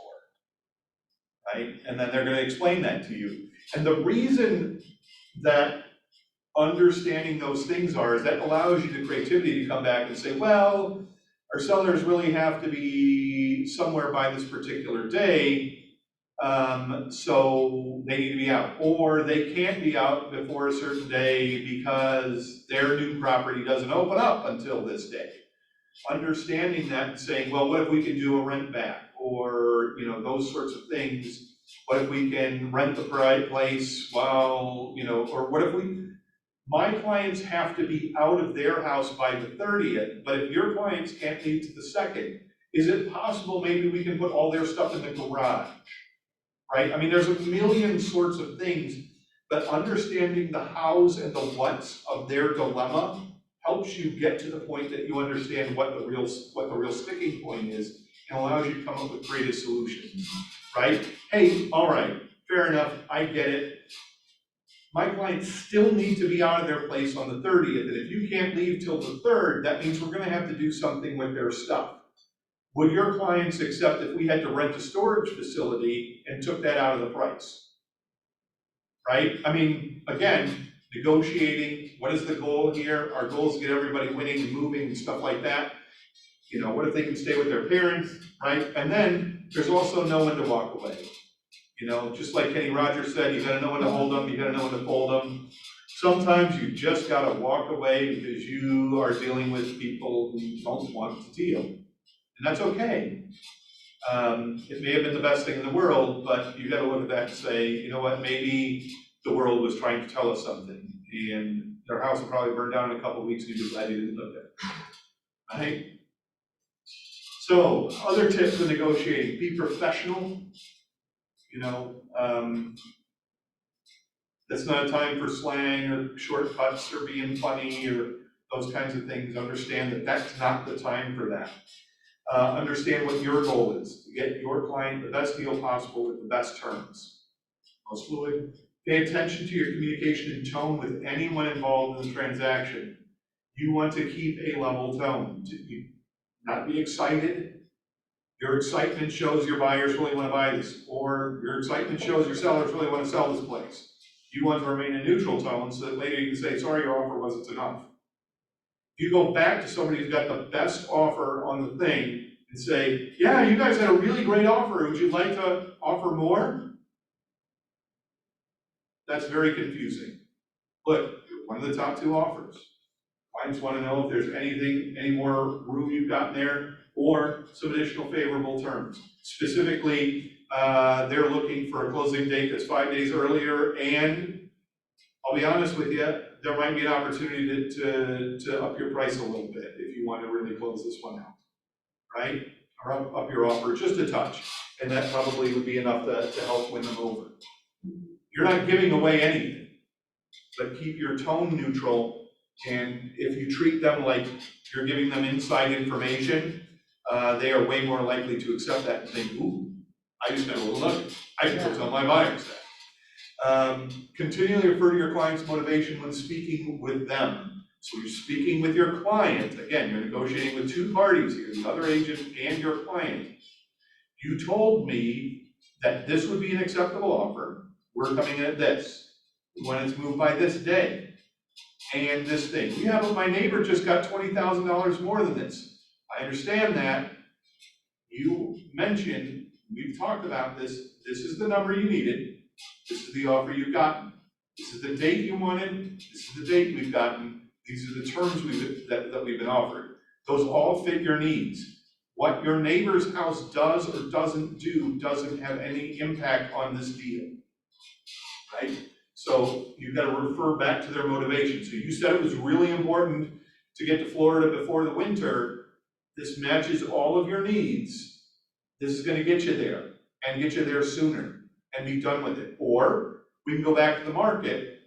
Right? And then they're going to explain that to you. And the reason that understanding those things is that allows you the creativity to come back and say, well, our sellers really have to be somewhere by this particular day, so they need to be out. Or they can't be out before a certain day because their new property doesn't open up until this day. Understanding that and saying, well, what if we can do a rent back? Or, those sorts of things. What if we can rent the place while, or what if my clients have to be out of their house by the 30th, but if your clients can't leave to the 2nd, is it possible maybe we can put all their stuff in the garage, right? I mean, there's a million sorts of things, but understanding the hows and the whats of their dilemma helps you get to the point that you understand what the real sticking point is and allows you to come up with creative solutions, right? Hey, all right, fair enough, I get it. My clients still need to be out of their place on the 30th, and if you can't leave till the 3rd, that means we're gonna have to do something with their stuff. Would your clients accept if we had to rent a storage facility and took that out of the price? Right? I mean, again, negotiating, what is the goal here? Our goal is to get everybody winning and moving and stuff like that. What if they can stay with their parents, right? And then there's also know when to walk away. Just like Kenny Rogers said, you gotta know when to hold them, you gotta know when to fold them. Sometimes you just gotta walk away because you are dealing with people who don't want to deal. And that's okay. It may have been the best thing in the world, but you gotta look at that and say, you know what, maybe the world was trying to tell us something. And their house will probably burn down in a couple of weeks and you're glad you didn't live there. Right? So, other tips for negotiating, be professional. That's not a time for slang or shortcuts or being funny or those kinds of things. Understand that that's not the time for that. Understand what your goal is, to get your client the best deal possible with the best terms. Most fluid. Pay attention to your communication and tone with anyone involved in the transaction. You want to keep a level tone. Not be excited. Your excitement shows your buyers really want to buy this, or your excitement shows your sellers really want to sell this place. You want to remain a neutral tone so that later you can say, sorry, your offer wasn't enough. If you go back to somebody who's got the best offer on the thing and say, yeah, you guys had a really great offer, would you like to offer more? That's very confusing. Look, you're one of the top 2 offers. Clients want to know if there's any more room you've got in there, or some additional favorable terms. Specifically, they're looking for a closing date that's 5 days earlier, and I'll be honest with you, there might be an opportunity to up your price a little bit if you want to really close this one out, right? Or up your offer just a touch, and that probably would be enough to help win them over. You're not giving away anything. but keep your tone neutral. And if you treat them like you're giving them inside information, they are way more likely to accept that and think, ooh, I just got a little nugget. I can go tell my buyers that. Continually refer to your client's motivation when speaking with them. So you're speaking with your client. Again, you're negotiating with two parties here, the other agent and your client. You told me that this would be an acceptable offer. We're coming in at this. We want it to move by this day. And this thing. Yeah, but my neighbor just got $20,000 more than this. I understand that. You mentioned, we've talked about this. This is the number you needed. This is the offer you've gotten. This is the date you wanted. This is the date we've gotten. These are the terms that we've been offered. Those all fit your needs. What your neighbor's house does or doesn't do doesn't have any impact on this deal, right? So you've got to refer back to their motivation. So you said it was really important to get to Florida before the winter. This matches all of your needs. This is going to get you there and get you there sooner and be done with it. Or we can go back to the market,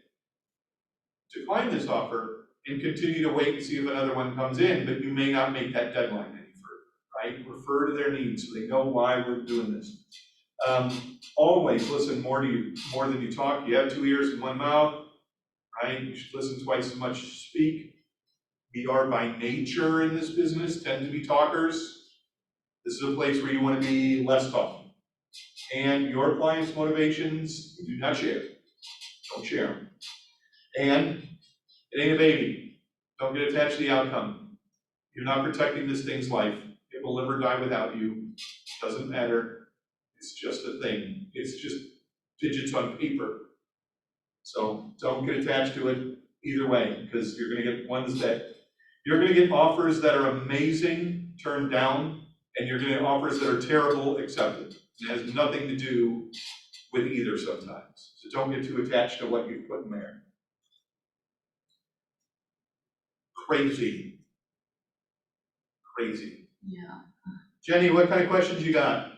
decline this offer, and continue to wait and see if another one comes in, but you may not make that deadline any further, right? Refer to their needs so they know why we're doing this. Always listen more than you talk. You have 2 ears and 1 mouth, right? You should listen twice as much as you speak. We are by nature in this business, tend to be talkers. This is a place where you want to be less talking. And your client's motivations, do not share. Don't share them. And it ain't a baby. Don't get attached to the outcome. You're not protecting this thing's life. It will live or die without you. Doesn't matter. It's just a thing. It's just digits on paper. So don't get attached to it either way, because you're going to get ones that, you're going to get offers that are amazing turned down, and you're going to get offers that are terrible accepted. It has nothing to do with either sometimes. So don't get too attached to what you put in there. Crazy. Yeah. Jenny, what kind of questions you got?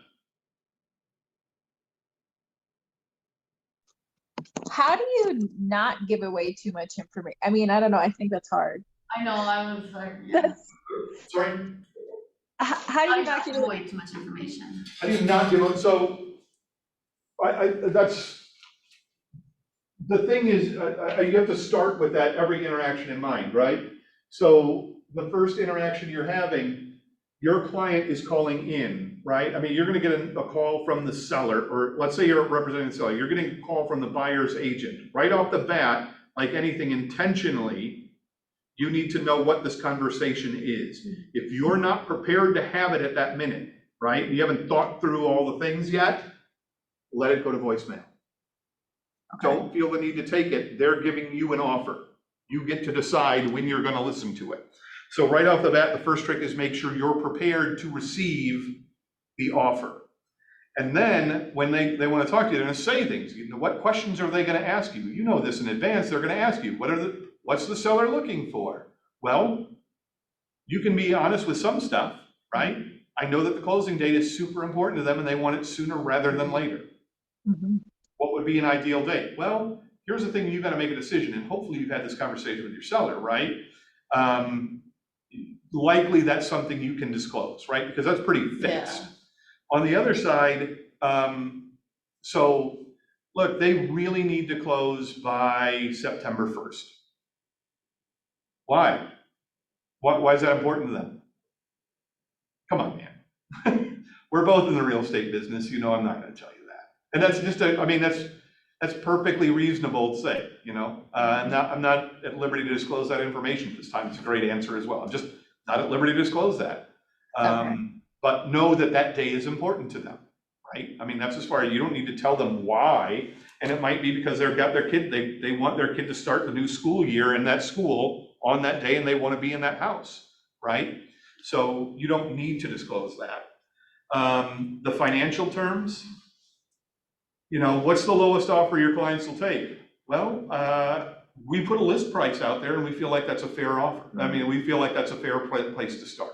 How do you not give away too much information? I mean, I don't know. I think that's hard. I know, I was like, yeah. Sorry? How do you not give away? way too much information? I do not give it, so, that's, the thing is, you have to start with that every interaction in mind, right? So the first interaction you're having, your client is calling in, right? I mean, you're gonna get a call from the seller, or let's say you're representing the seller, you're getting a call from the buyer's agent. Right off the bat, like anything intentionally, you need to know what this conversation is. If you're not prepared to have it at that minute, right? You haven't thought through all the things yet, let it go to voicemail. Okay. Don't feel the need to take it. They're giving you an offer. You get to decide when you're gonna listen to it. So right off the bat, the first trick is make sure you're prepared to receive the offer. And then when they want to talk to you, they're going to say things. You know, what questions are they going to ask you? You know this in advance. They're going to ask you, what's the seller looking for? Well, you can be honest with some stuff, right? I know that the closing date is super important to them and they want it sooner rather than later. Mm-hmm. What would be an ideal date? Well, here's the thing, you got to make a decision, and hopefully you've had this conversation with your seller, right? Likely that's something you can disclose, right? Because that's pretty fixed. Yeah. On the other side, so look, they really need to close by September 1st. Why? Why is that important to them? Come on, man. We're both in the real estate business. You know, I'm not going to tell you that. And that's just that's perfectly reasonable to say, you know. I'm not at liberty to disclose that information this time. It's a great answer as well. I'm just not at liberty to disclose that. Okay. But know that that day is important to them, right? I mean, that's as far as, you don't need to tell them why. And it might be because they've got their kid, they want their kid to start the new school year in that school on that day, and they want to be in that house, right? So you don't need to disclose that. The financial terms, you know, what's the lowest offer your clients will take? Well, we put a list price out there and we feel like that's a fair offer. I mean, we feel like that's a fair place to start.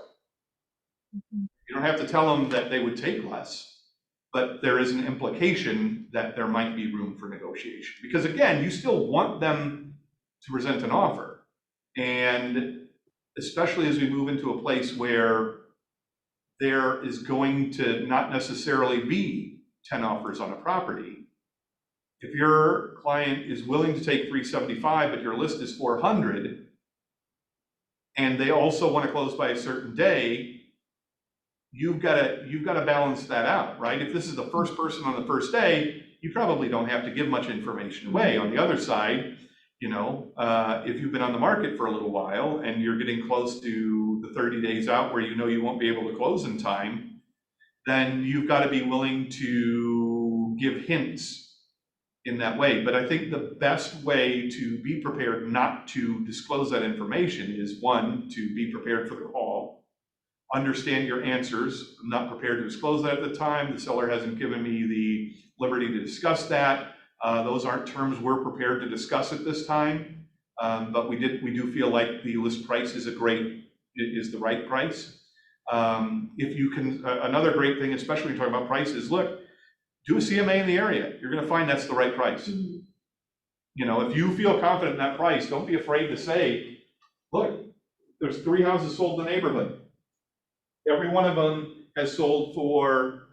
You don't have to tell them that they would take less, but there is an implication that there might be room for negotiation. Because again, you still want them to present an offer. And especially as we move into a place where there is going to not necessarily be 10 offers on a property. If your client is willing to take 375, but your list is 400, and they also want to close by a certain day, you've got to balance that out, right? If this is the first person on the first day, you probably don't have to give much information away. On the other side, if you've been on the market for a little while and you're getting close to the 30 days out where you won't be able to close in time, then you've got to be willing to give hints in that way. But I think the best way to be prepared not to disclose that information is, one, to be prepared for the call, understand your answers. I'm not prepared to disclose that at the time. The seller hasn't given me the liberty to discuss that. Those aren't terms we're prepared to discuss at this time. But we do feel like the list price is the right price. If you can, another great thing, especially when you talk about prices, look, do a CMA in the area. You're going to find that's the right price. If you feel confident in that price, don't be afraid to say, look, there's 3 houses sold in the neighborhood. Every one of them has sold for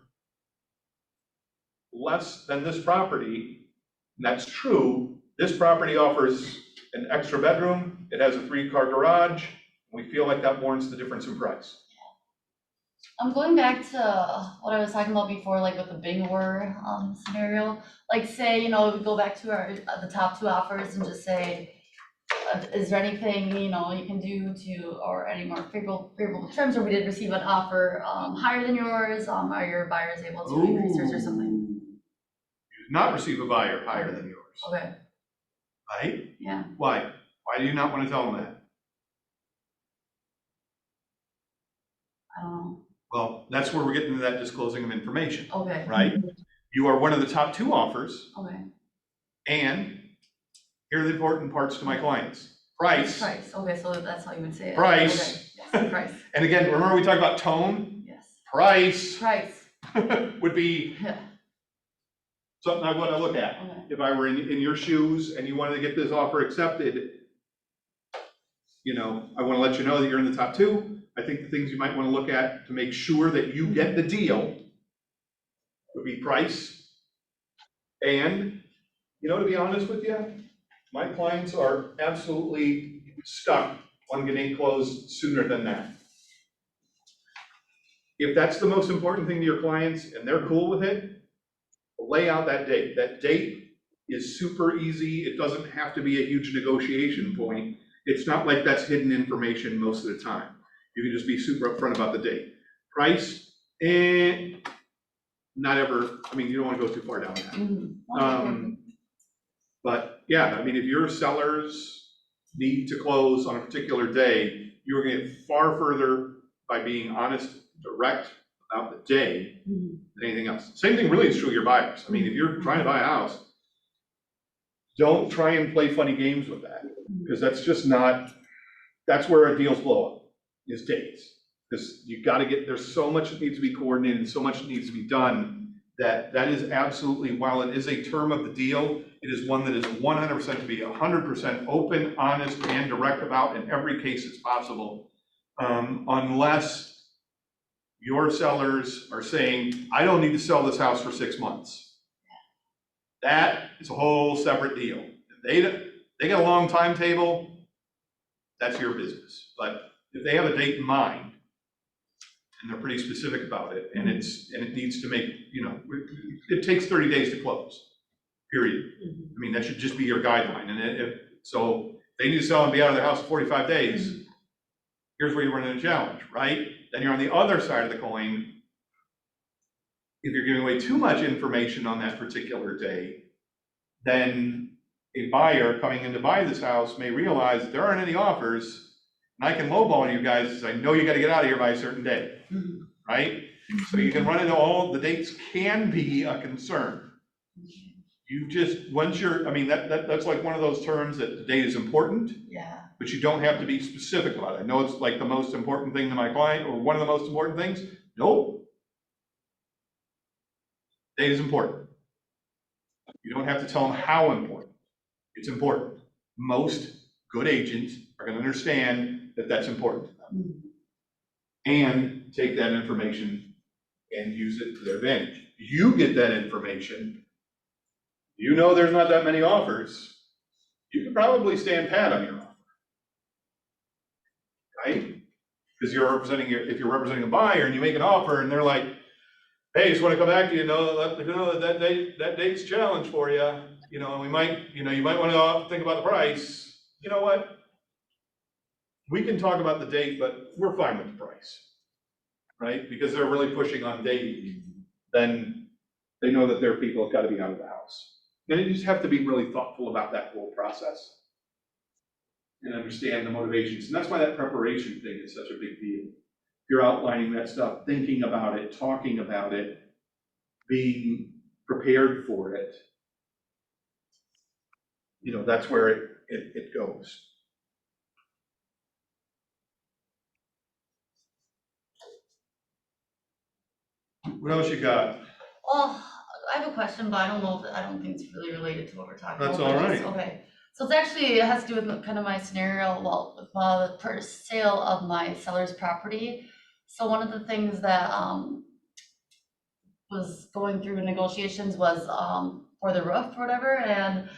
less than this property. And that's true. This property offers an extra bedroom. It has a 3-car garage. We feel like that warrants the difference in price. I'm going back to what I was talking about before, like with the Bangor scenario. Like say, we go back to the top 2 offers and just say, is there anything, you can do or any more favorable terms, or we did receive an offer higher than yours, are your buyers able to increase yours or something? You did not receive a buyer higher than yours. Okay, Right? yeah. Why? Why do you not want to tell them that? I don't know. Well, that's where we're getting into that disclosing of information, Okay. right? You are one of the top 2 offers, Okay. and here are the important parts to my clients. Price. Price, okay, so that's how you would say it. Price. Okay. Yes, price, And again, remember we talked about tone? yes. Price Price, would be yeah, something I want to look at. okay. If I were in your shoes and you wanted to get this offer accepted, I want to let you know that you're in the top 2. I think the things you might want to look at to make sure that you get the deal would be price. And, to be honest with you, my clients are absolutely stuck on getting closed sooner than that. If that's the most important thing to your clients and they're cool with it, lay out that date. That date is super easy. It doesn't have to be a huge negotiation point. It's not like that's hidden information most of the time. You can just be super upfront about the date. Price, not ever, you don't want to go too far down that. Mhm. But yeah, if your sellers need to close on a particular day, you're going to get far further by being honest, direct about the day Mhm. than anything else. Same thing really is true of your buyers. If you're trying to buy a house, don't try and play funny games with that, because that's where a deal's blow up, is days. Because there's so much that needs to be coordinated and so much that needs to be done that is absolutely, while it is a term of the deal, it is one that is 100% to be 100% open, honest, and direct about in every case it's possible. Unless your sellers are saying, I don't need to sell this house for 6 months. That is a whole separate deal. If they got a long timetable, that's your business. But if they have a date in mind, and they're pretty specific about it, and it needs to make, it takes 30 days to close, period. That should just be your guideline. And if they need to sell and be out of their house in 45 days, here's where you run into a challenge, right? Then you're on the other side of the coin. If you're giving away too much information on that particular day, then a buyer coming in to buy this house may realize there aren't any offers, and I can lowball you guys because I know you got to get out of here by a certain day, right? So you can run into the dates can be a concern. You just, that's like one of those terms that the date is important, Yeah. but you don't have to be specific about it. I know it's like the most important thing to my client, or one of the most important things. Nope. Date is important. You don't have to tell them how important. It's important. Most good agents are gonna understand that that's important to them. Mhm. And take that information and use it to their advantage. You get that information, you know there's not that many offers, you could probably stand pat on your offer. Right? Because if you're representing a buyer and you make an offer and they're like, hey, just wanna come back to you, let you know that date's a challenge for you, and you might wanna think about the price, you know what? We can talk about the date, but we're fine with the price. Right? Because they're really pushing on dating, then they know that their people have gotta be out of the house. And you just have to be really thoughtful about that whole process and understand the motivations. And that's why that preparation thing is such a big deal. If you're outlining that stuff, thinking about it, talking about it, being prepared for it, that's where it goes. What else you got? Well, I have a question, but I don't think it's really related to what we're talking about. That's all but just- right. Okay, so it has to do with kind of my scenario, with the sale of my seller's property. So one of the things that, was going through negotiations was, for the roof or whatever, and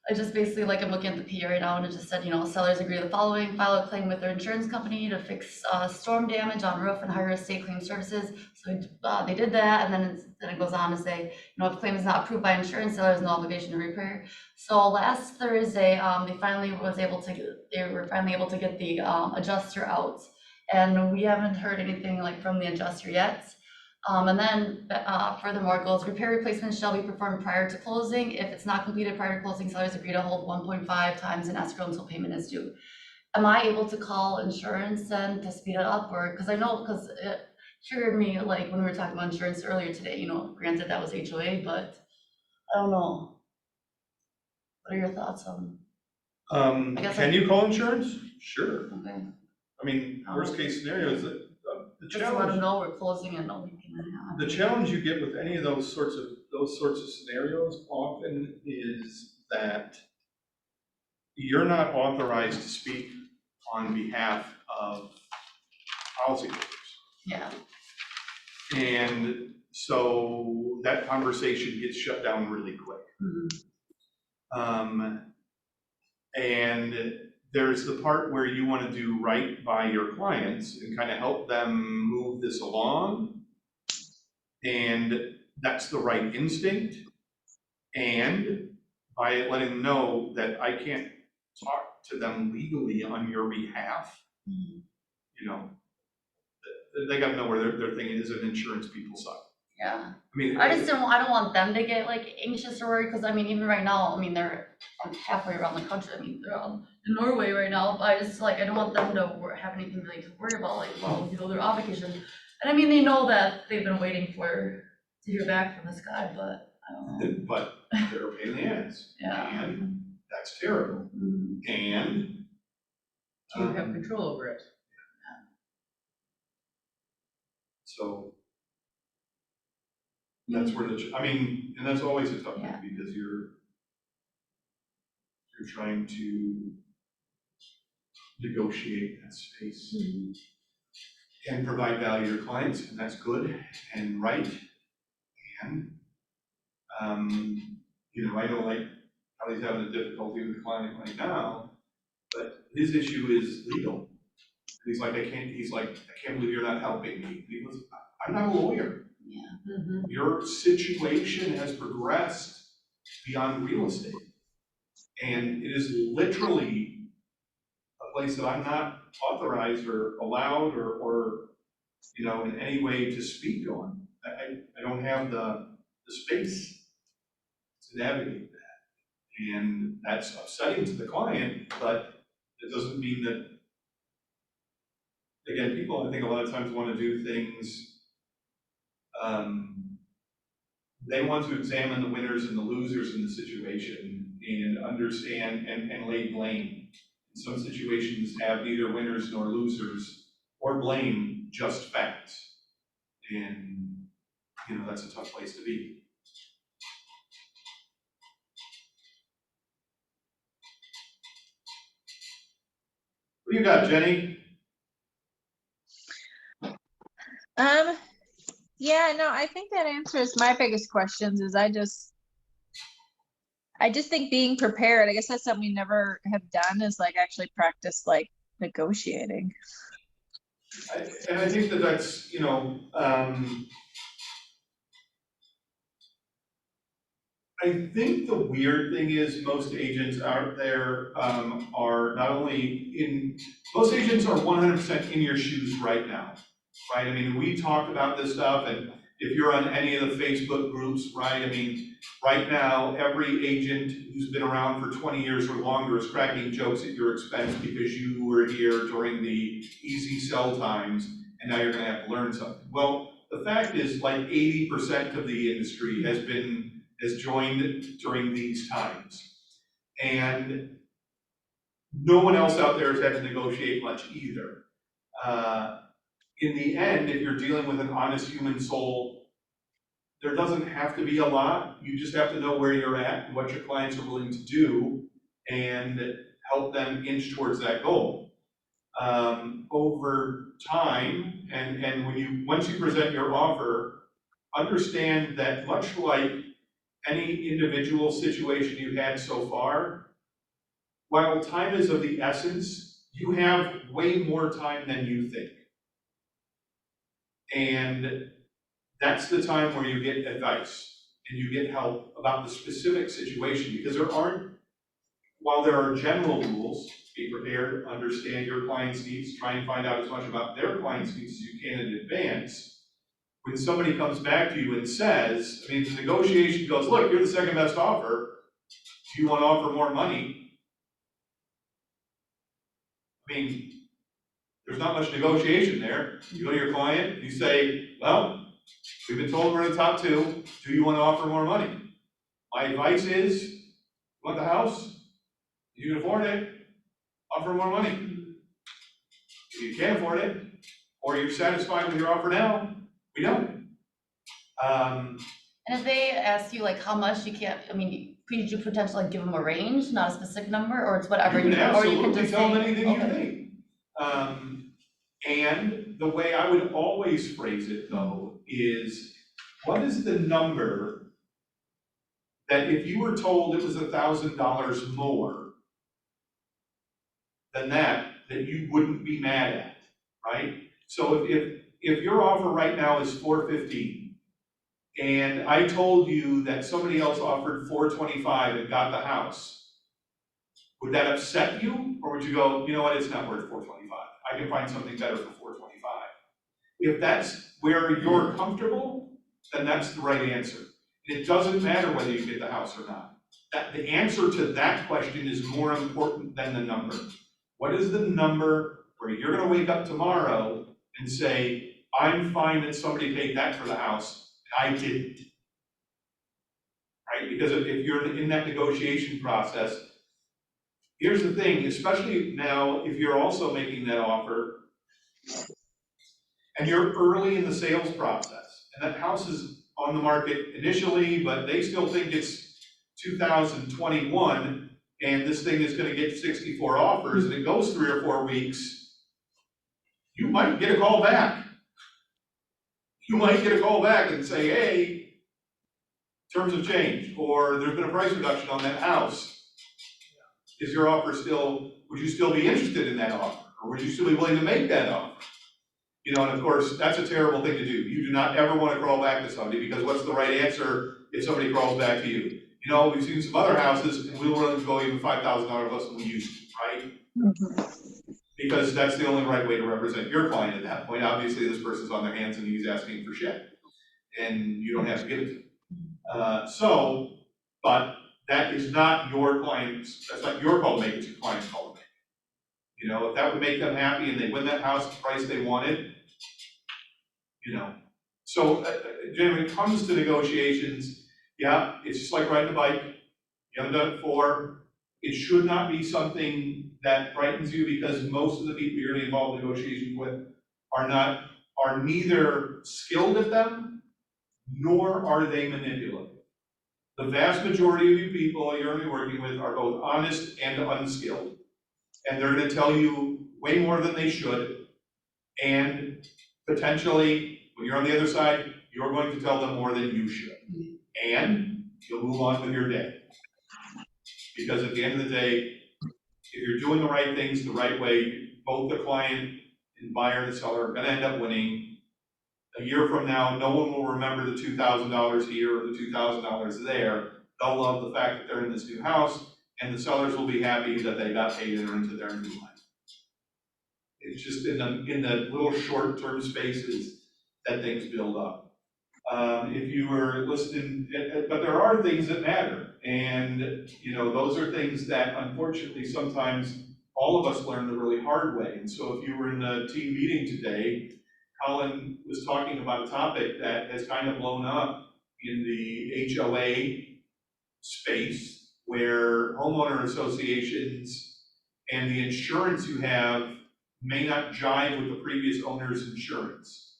I just basically, I'm looking at the PA right now, and it just said, sellers agree to the following: file a claim with their insurance company to fix storm damage on roof and hire estate claim services. So they did that, and then it goes on to say, if claim is not approved by insurance, seller has no obligation to repair. So last Thursday, they were finally able to get the adjuster out, and we haven't heard anything from the adjuster yet. And then furthermore, it goes, repair replacements shall be performed prior to closing. If it's not completed prior to closing, sellers agree to hold 1.5 times in escrow until payment is due. Am I able to call insurance then to speed it up? Or, because it triggered me, when we were talking about insurance earlier today, granted that was HOA, but I don't know. What are your thoughts on? I guess Can you call insurance? Sure. Okay, I mean, worst case scenario is that the just let them challenge, know we're closing in a week and a half. the challenge you get with any of those sorts of scenarios often is that you're not authorized to speak on behalf of policyholders. Yeah, And so that conversation gets shut down really quick. mhm, And there's the part where you want to do right by your clients and kind of help them move this along. And that's the right instinct. And by letting them know that I can't talk to them legally on your behalf, mhm. They got to know where their thing is, and insurance people suck. Yeah. I mean, I don't want them to get anxious or worried, because even right now, they're halfway around the country. They're in Norway right now, but I just I don't want them to have anything really to worry about, they're on vacation. And they know that they've been waiting to hear back from this guy, but I don't know. but they're a pain in the ass. Yeah. And that's terrible. Mhm. And You have control over it. so that's where and that's always a tough Yeah. thing, because you're trying to negotiate that space Mhm. and provide value to your clients, and that's good and right. And I know Holly's having a difficulty with the client right now, but his issue is legal. He's like, I can't believe you're not helping me. He goes, I'm not a lawyer. Yeah. Your situation has progressed beyond real estate. And it is literally a place that I'm not authorized or allowed or in any way to speak on. I don't have the space to navigate that. And that's upsetting to the client, but it doesn't mean that, again, people, I think a lot of times want to do things, they want to examine the winners and the losers in the situation and understand and lay blame. In some situations have neither winners nor losers or blame, just facts. And, that's a tough place to be. do you got, Jenny? Yeah, no, I think that answers my biggest questions is I just think being prepared, I guess that's something we never have done is like actually practice like negotiating. And I think that that's, I think the weird thing is most agents out there are not only most agents are 100% in your shoes right now, right? I mean, we talked about this stuff, and if you're on any of the Facebook groups, right? I mean, right now, every agent who's been around for 20 years or longer is cracking jokes at your expense because you were here during the easy sell times, and now you're gonna have to learn something. Well, the fact is, like 80% of the industry has joined during these times. And no one else out there has had to negotiate much either. In the end, if you're dealing with an honest human soul, there doesn't have to be a lot. You just have to know where you're at and what your clients are willing to do and help them inch towards that goal. Over time, and once you present your offer, understand that much like any individual situation you've had so far, while time is of the essence, you have way more time than you think. And that's the time where you get advice and you get help about the specific situation, because while there are general rules, be prepared, understand your client's needs, try and find out as much about their client's needs as you can in advance. When somebody comes back to you and says, I mean, the negotiation goes, look, you're the second best offer. Do you want to offer more money? I mean, there's not much negotiation there. You go to your client, you say, well, we've been told we're in the top two. Do you want to offer more money? My advice is, you want the house? You can afford it, offer more money. If you can't afford it, or you're satisfied with your offer now, we don't. And if they ask you like how much, you can't, I mean, could you potentially like give them a range, not a specific number, or it's whatever You you, can or you can absolutely just tell them say, anything you okay. think. And the way I would always phrase it though is, what is the number that if you were told it was $1,000 more than that you wouldn't be mad at, right? So if your offer right now is $415, and I told you that somebody else offered $425 and got the house, would that upset you? Or would you go, you know what, it's not worth $425. I can find something better for $425. If that's where you're comfortable, then that's the right answer. It doesn't matter whether you get the house or not. The answer to that question is more important than the number. What is the number where you're gonna wake up tomorrow and say, I'm fine that somebody paid that for the house, and I didn't. Right? Because if you're in that negotiation process, here's the thing, especially now, if you're also making that offer, and you're early in the sales process, and that house is on the market initially, but they still think it's 2021, and this thing is gonna get 64 offers, and it goes 3 or 4 weeks, you might get a call back. You might get a call back and say, hey, terms have changed, or there's been a price reduction on that house. Is your offer would you still be interested in that offer? Or would you still be willing to make that offer? You know, and of course, that's a terrible thing to do. You do not ever want to crawl back to somebody, because what's the right answer if somebody crawls back to you? You know, we've seen some other houses and we were willing to go even $5,000 less than we used to, right? Because that's the only right way to represent your client at that point. Obviously, this person's on their hands and he's asking for shit, and you don't have to give it to him. But that is not your client's, that's not your call to make, it's your client's call to make. You know, if that would make them happy and they win that house at the price they wanted, you know. So, when it comes to negotiations, yeah, it's just like riding a bike. You haven't done it before. It should not be something that frightens you, because most of the people you're gonna involve in negotiations with are neither skilled at them, nor are they manipulative. The vast majority of you people you're gonna be working with are both honest and unskilled. and they're gonna tell you way more than they should. And potentially, when you're on the other side, you're going to tell them more than you should. And you'll move on with your day. Because at the end of the day, if you're doing the right things the right way, both the client and buyer and the seller are gonna end up winning. A year from now, no one will remember the $2,000 here or the $2,000 there. They'll love the fact that they're in this new house, and the sellers will be happy that they got paid and are into their new life. It's just in the little short-term spaces that things build up. If you were listening, but there are things that matter, and those are things that unfortunately sometimes all of us learn the really hard way. And so if you were in the team meeting today, Colin was talking about a topic that has kind of blown up in the HOA space, where homeowner associations and the insurance you have may not jive with the previous owner's insurance.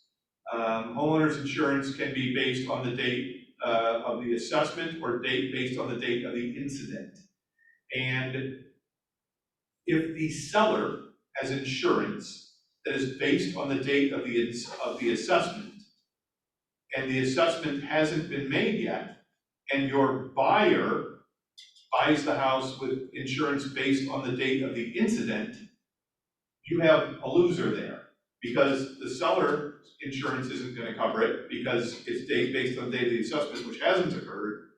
Homeowner's insurance can be based on the date of the assessment or based on the date of the incident. And if the seller has insurance that is based on the date of the assessment, and the assessment hasn't been made yet, and your buyer buys the house with insurance based on the date of the incident, you have a loser there, because the seller insurance isn't gonna cover it because it's based on the date of the assessment, which hasn't occurred.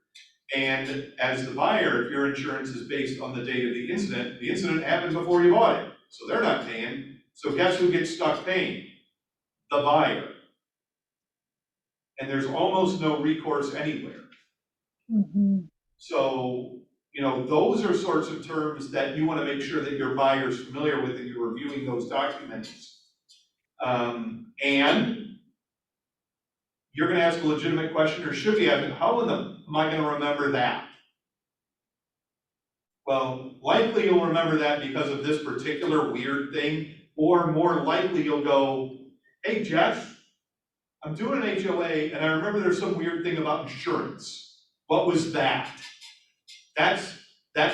And as the buyer, if your insurance is based on the date of the incident happened before you bought it, so they're not paying. So guess who gets stuck paying? The buyer. And there's almost no recourse anywhere. So, those are sorts of terms that you wanna make sure that your buyer's familiar with and you're reviewing those documents. And you're gonna ask a legitimate question, or should be asking, how am I gonna remember that? Well, likely you'll remember that because of this particular weird thing, or more likely you'll go, hey Jeff, I'm doing an HOA and I remember there's some weird thing about insurance. What was that? That's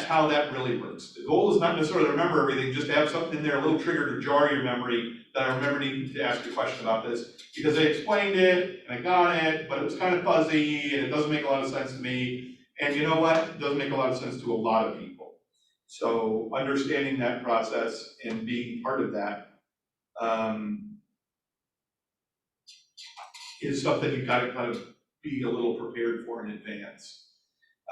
how that really works. The goal is not necessarily to remember everything, just to have something in there, a little trigger to jar your memory, that I remember needing to ask you a question about this, because they explained it, and I got it, but it was kind of fuzzy, and it doesn't make a lot of sense to me, and you know what? It doesn't make a lot of sense to a lot of people. So understanding that process and being part of that is something you've got to kind of be a little prepared for in advance.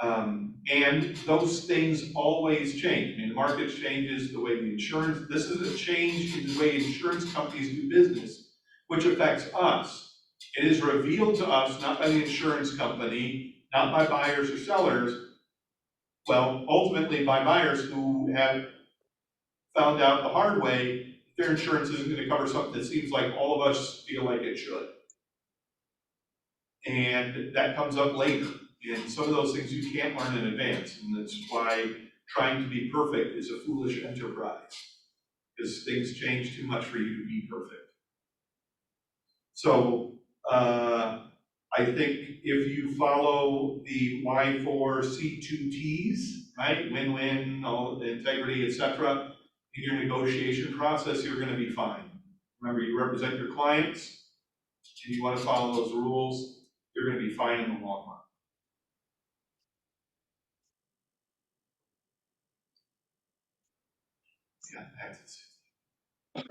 And those things always change. I mean, the market changes, the way this is a change in the way insurance companies do business, which affects us. It is revealed to us, not by the insurance company, not by buyers or sellers, well, ultimately by buyers who have found out the hard way, their insurance isn't gonna cover something that seems like all of us feel like it should. And that comes up later. And some of those things you can't learn in advance, and that's why trying to be perfect is a foolish enterprise, because things change too much for you to be perfect. So I think if you follow the Y4C2Ts, right, win-win, integrity, etc., in your negotiation process, you're going to be fine. Remember, you represent your clients, and you want to follow those rules, you're going to be fine in the long run. Yeah, that's it.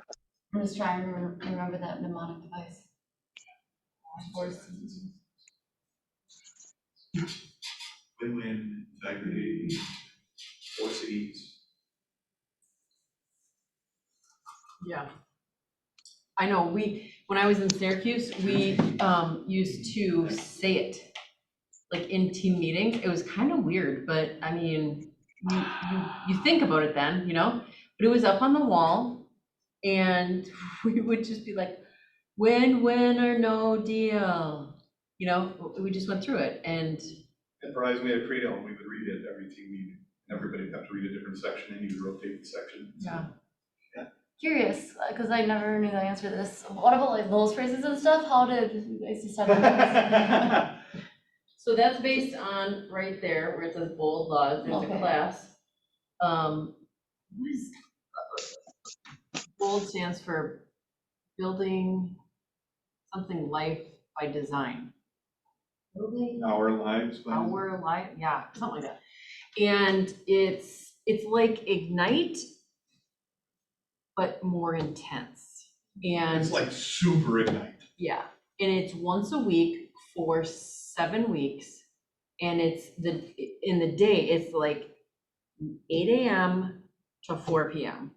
I'm just trying to remember that mnemonic device. Win-win, integrity, 4 Cs. Yeah. I know, when I was in Syracuse, we used to say it, like in team meetings. It was kind of weird, but I mean, you think about it then, but it was up on the wall, and we would just be like, win or no deal. We just went through it, and At Verizon, we had Credo, and we would read it every team meeting. Everybody would have to read a different section, and you would rotate the section. yeah. Yeah. Curious, because I never knew the answer to this. What about like those phrases and stuff? How did you guys decide on this? so that's based on right there where it says bold laws, there's a Okay. class. What is BOLD stands for building something life by design. Building Our lives. our life, yeah, something like that. And it's like Ignite, but more intense. And It's like super Ignite. yeah, and it's once a week for 7 weeks. And it's in the day, it's like 8 AM to 4 PM.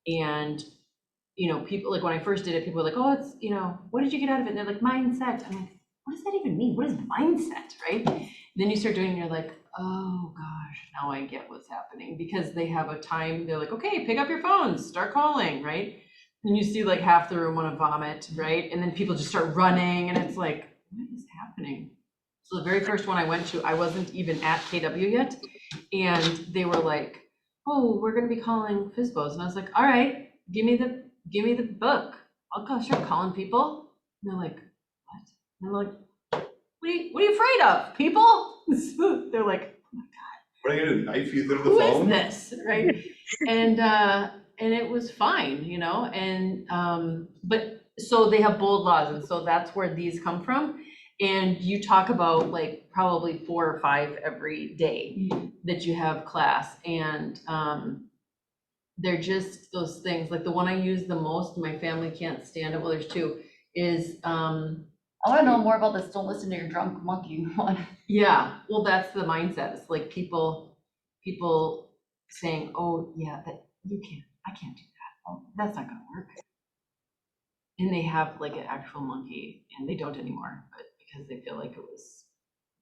And, you know, people, like when I first did it, people were like, oh, it's, you know, what did you get out of it? And they're like, mindset. I'm like, what does that even mean? What is mindset, right? And then you start doing it and you're like, oh gosh, now I get what's happening. Because they have a time, they're like, okay, pick up your phones, start calling, right? And you see like half the room want to vomit, right? And then people just start running and it's like, what is happening? So the very first one I went to, I wasn't even at KW yet. And they were like, oh, we're gonna be calling FSBOs. And I was like, all right, give me the book. I'll start calling people. And they're like, what? And I'm like, what are you afraid of, people? They're like, What are you gonna do, knife you through the who is phone? this, right? And it was fine, you know, and, but, so they have bold laws, and so that's where these come from. And you talk about like probably 4 or 5 every day that you have class, and, they're just those things, like the one I use the most, my family can't stand it, well, there's 2, is, I wanna know more about this, don't listen to your drunk monkey one. yeah, well, that's the mindset. It's like people saying, oh, yeah, that I can't do that. Oh, that's not gonna work. And they have like an actual monkey, and they don't anymore, but because they feel like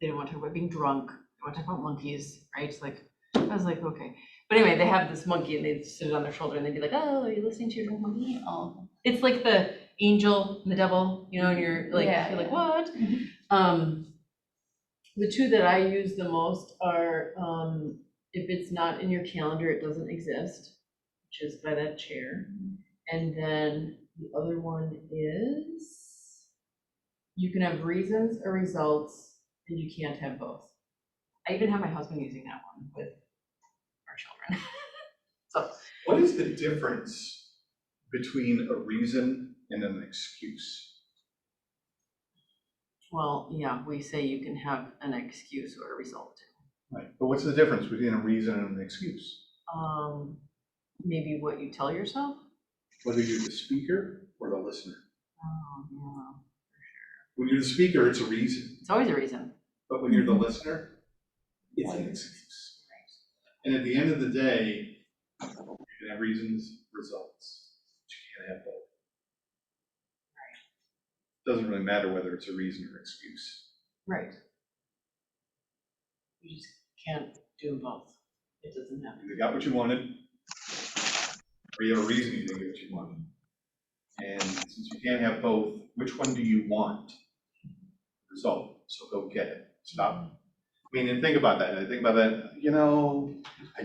they don't want to talk about being drunk, they want to talk about monkeys, right? It's like, I was like, okay. But anyway, they have this monkey and they'd sit it on their shoulder and they'd be like, oh, are you listening to your drunk monkey? Oh, it's like the angel and the devil, you know, and you're like, Yeah, you're like, yeah. what? The 2 that I use the most are, if it's not in your calendar, it doesn't exist, which is by that chair. And then the other one is, you can have reasons or results, and you can't have both. I even have my husband using that one with our children. So, What is the difference between a reason and an excuse? well, yeah, we say you can have an excuse or a result. Right, but what's the difference between a reason and an excuse? Maybe what you tell yourself? Whether you're the speaker or the listener. Oh, yeah. When you're the speaker, it's a reason, It's always a reason. but when you're the listener, it's an excuse. And at the end of the day, you can have reasons, results, but you can't have both. Doesn't really matter whether it's a reason or excuse. Right. You just can't do both. It doesn't happen. You got what you wanted, or you have a reason you didn't get what you wanted. And since you can't have both, which one do you want? Result, so go get it, stop. I mean, and think about that, I think about that, you know, I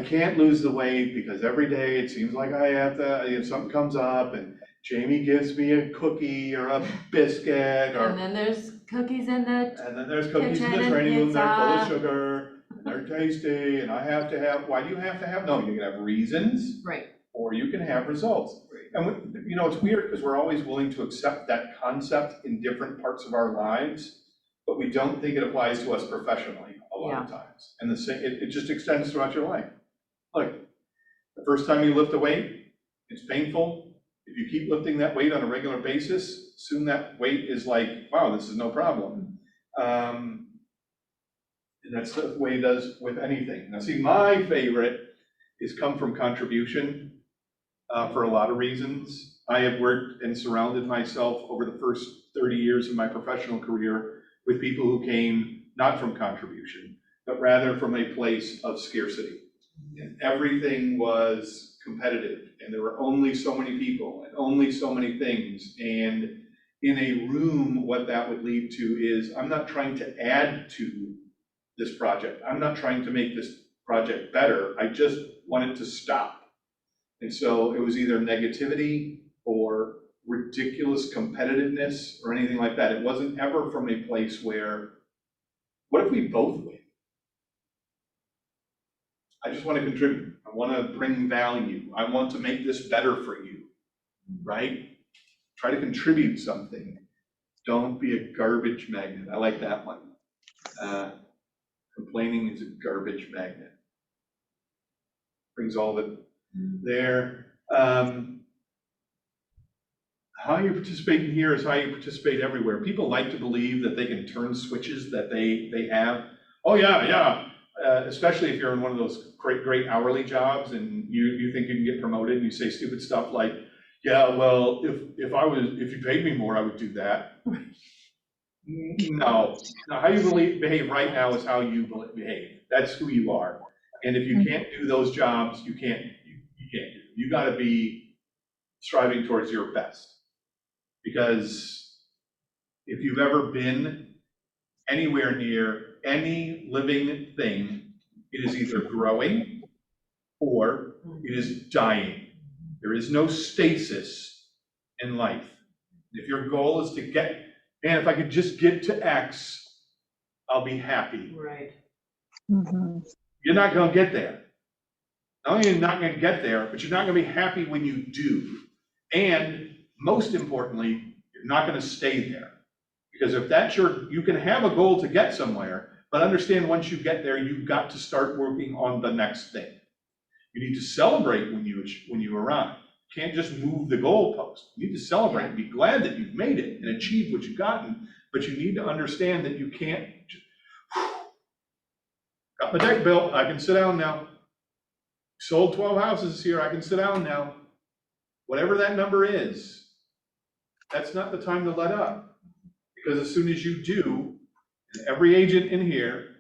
can't lose the weight because every day it seems like I have to, if something comes up and Jamie gives me a cookie or a biscuit or. And then there's cookies in the, And then there's cookies in kitchen the and training room, they're full of pizza. sugar, and they're tasty, and I have to have, why do you have to have, no, you can have reasons, right, or you can have results. And, you know, it's weird, because we're always willing to accept that concept in different parts of our lives, but we don't think it applies to us professionally a lot of times. And the same, it just extends throughout your life. Like, the first time you lift a weight, it's painful. If you keep lifting that weight on a regular basis, soon that weight is like, wow, this is no problem. And that's the way it does with anything. Now, see, my favorite is come from contribution for a lot of reasons. I have worked and surrounded myself over the first 30 years of my professional career with people who came not from contribution, but rather from a place of scarcity. And everything was competitive, and there were only so many people and only so many things. And in a room, what that would lead to is, I'm not trying to add to this project. I'm not trying to make this project better. I just want it to stop. And so it was either negativity or ridiculous competitiveness or anything like that. It wasn't ever from a place where, what if we both win? I just want to contribute. I want to bring value. I want to make this better for you, right? Try to contribute something. Don't be a garbage magnet. I like that one. Complaining is a garbage magnet. Brings all of it there. How you participate in here is how you participate everywhere. People like to believe that they can turn switches that they have. Oh yeah. Especially if you're in one of those great hourly jobs and you think you can get promoted and you say stupid stuff like, yeah, well, if you paid me more, I would do that. No, how you behave right now is how you behave. That's who you are. And if you can't do those jobs, you can't do. You gotta be striving towards your best. Because if you've ever been anywhere near any living thing, it is either growing or it is dying. There is no stasis in life. If your goal is to get, man, if I could just get to X, I'll be happy. Right. You're not gonna get there. Not only are you not gonna get there, but you're not gonna be happy when you do. And most importantly, you're not gonna stay there. Because if that's you can have a goal to get somewhere, but understand once you get there, you've got to start working on the next thing. You need to celebrate when you arrive. You can't just move the goalpost. You need to celebrate and be glad that you've made it and achieved what you've gotten, but you need to understand that you can't just, got my deck built, I can sit down now. Sold 12 houses here, I can sit down now. Whatever that number is, that's not the time to let up. Because as soon as you do, every agent in here,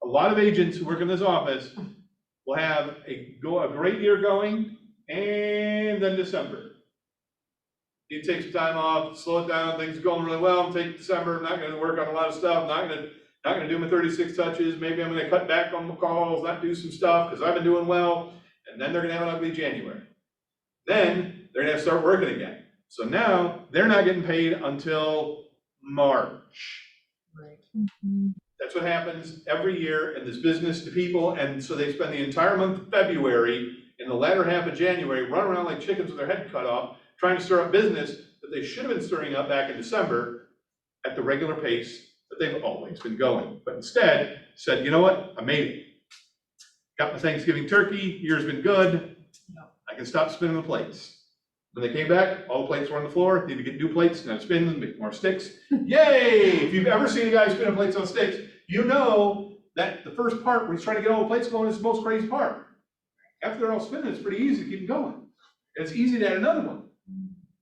a lot of agents who work in this office will have a great year going, and then December. You take some time off, slow it down, things are going really well, take December, I'm not gonna work on a lot of stuff, not gonna do my 36 touches, maybe I'm gonna cut back on my calls, not do some stuff, because I've been doing well, and then they're gonna have an ugly January. Then, they're gonna have to start working again. So now, they're not getting paid until March. Right. That's what happens every year in this business to people, and so they spend the entire month of February and the latter half of January running around like chickens with their head cut off, trying to stir up business that they should have been stirring up back in December at the regular pace that they've always been going. But instead, said, you know what, I made it. Got my Thanksgiving turkey, year's been good, I can stop spinning the plates. When they came back, all the plates were on the floor, need to get new plates, now spin them, make more sticks. Yay! If you've ever seen a guy spinning plates on sticks, you know that the first part, when he's trying to get all the plates going, is the most crazy part. After they're all spinning, it's pretty easy to keep them going. It's easy to add another one.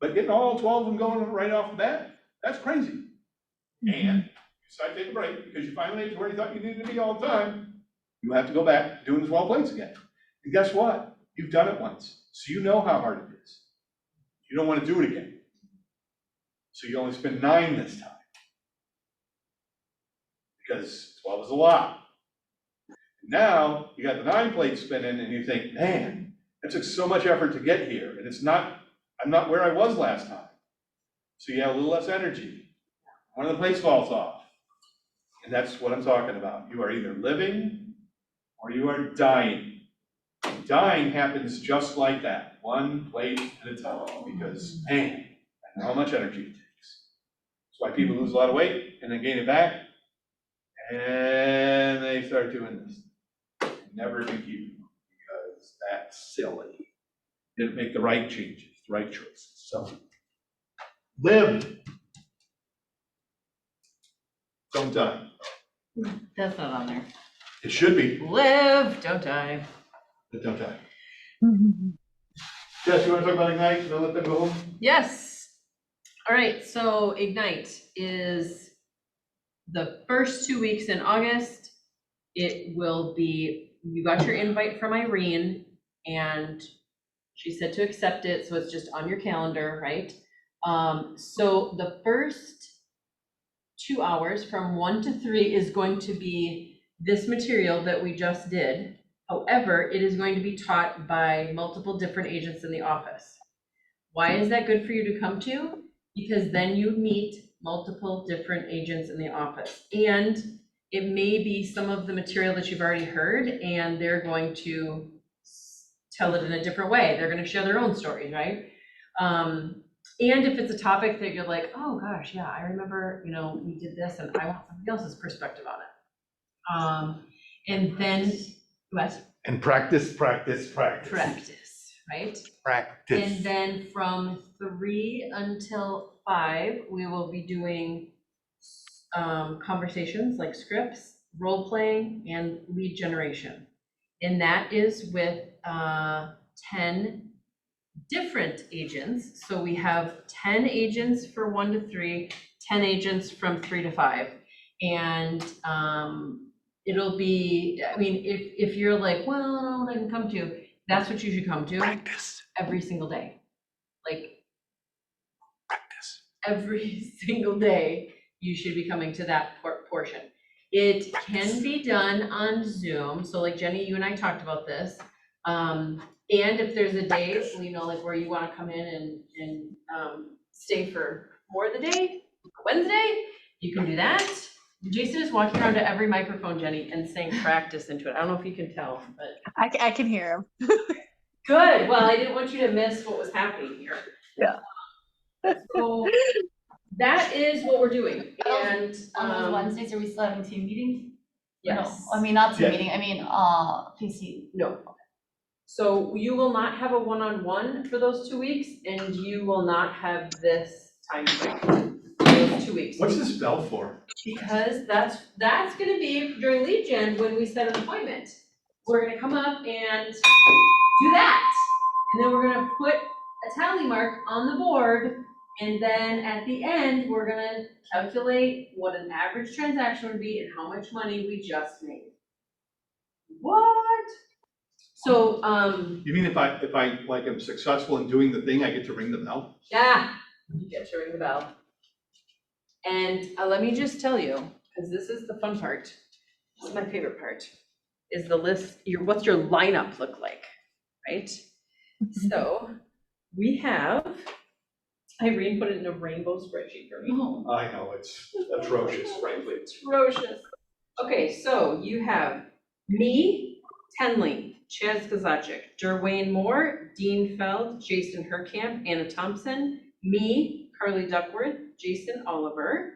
But getting all 12 of them going right off the bat, that's crazy. And you decide to take a break because you finally made it to where you thought you needed to be all the time, you have to go back doing the 12 plates again. And guess what? You've done it once, so you know how hard it is. You don't want to do it again. So you only spend 9 this time. Because 12 is a lot. Now, you got the 9 plates spinning and you think, man, it took so much effort to get here, and I'm not where I was last time. So you have a little less energy. One of the plates falls off. And that's what I'm talking about. You are either living or you are dying. Dying happens just like that, 1 plate at a time, because man, I know how much energy it takes. That's why people lose a lot of weight and then gain it back, and they start doing this. Never can keep it because that's silly. Didn't make the right changes, the right choices. So live. Don't die. That's not on there. It should be, Live, don't die. but don't die. Jess, you want to talk about Ignite and then let them go home? Yes. All right, so Ignite is the first 2 weeks in August. It will be, you got your invite from Irene and she said to accept it, so it's just on your calendar, right? So the first 2 hours from 1 to 3 is going to be this material that we just did. However, it is going to be taught by multiple different agents in the office. Why is that good for you to come to? Because then you meet multiple different agents in the office. And It may be some of the material that you've already heard, and they're going to tell it in a different way. They're gonna share their own stories, right? And if it's a topic that you're like, oh gosh, yeah, I remember, we did this and I want somebody else's perspective on it. And then, what? And practice. Practice, right? Practice. And then from 3 until 5, we will be doing conversations like scripts, role playing, and lead generation. And that is with 10 different agents. So we have 10 agents for 1 to 3, 10 agents from 3 to 5. And it'll be, I mean, if you're like, well, I don't know what I can come to, that's what you should come to. Practice. Every single day. Every single day, you should be coming to that portion. It can be done on Zoom. So like Jenny, you and I talked about this. And if there's a day, where you want to come in and stay for more of the day, Wednesday, you can do that. Jason is walking around to every microphone, Jenny, and saying practice into it. I don't know if you can tell, but. I can hear him. Good. Well, I didn't want you to miss what was happening here. Yeah. So that is what we're doing. And On those Wednesdays, are we still having team meetings? yes. No, I mean, not team Yeah. meeting, I mean, PC. No. So you will not have a one-on-one for those 2 weeks, and you will not have this time frame for those 2 weeks. What's this bell for? Because that's gonna be during lead gen when we set an appointment. We're gonna come up and do that. And then we're gonna put a tally mark on the board. And then at the end, we're gonna calculate what an average transaction would be and how much money we just made. What? So, You mean if I am successful in doing the thing, I get to ring the bell? yeah, you get to ring the bell. And let me just tell you, because this is the fun part, this is my favorite part, is the list, what's your lineup look like, right? So we have, Irene put it in a rainbow spreadsheet for me. Oh, I know, it's atrocious, frankly. Atrocious. Okay, so you have me, Tenley, Chaz Kozaczyk, Derwayne Moore, Dean Feld, Jason Herkamp, Anna Thompson, me, Carly Duckworth, Jason Oliver,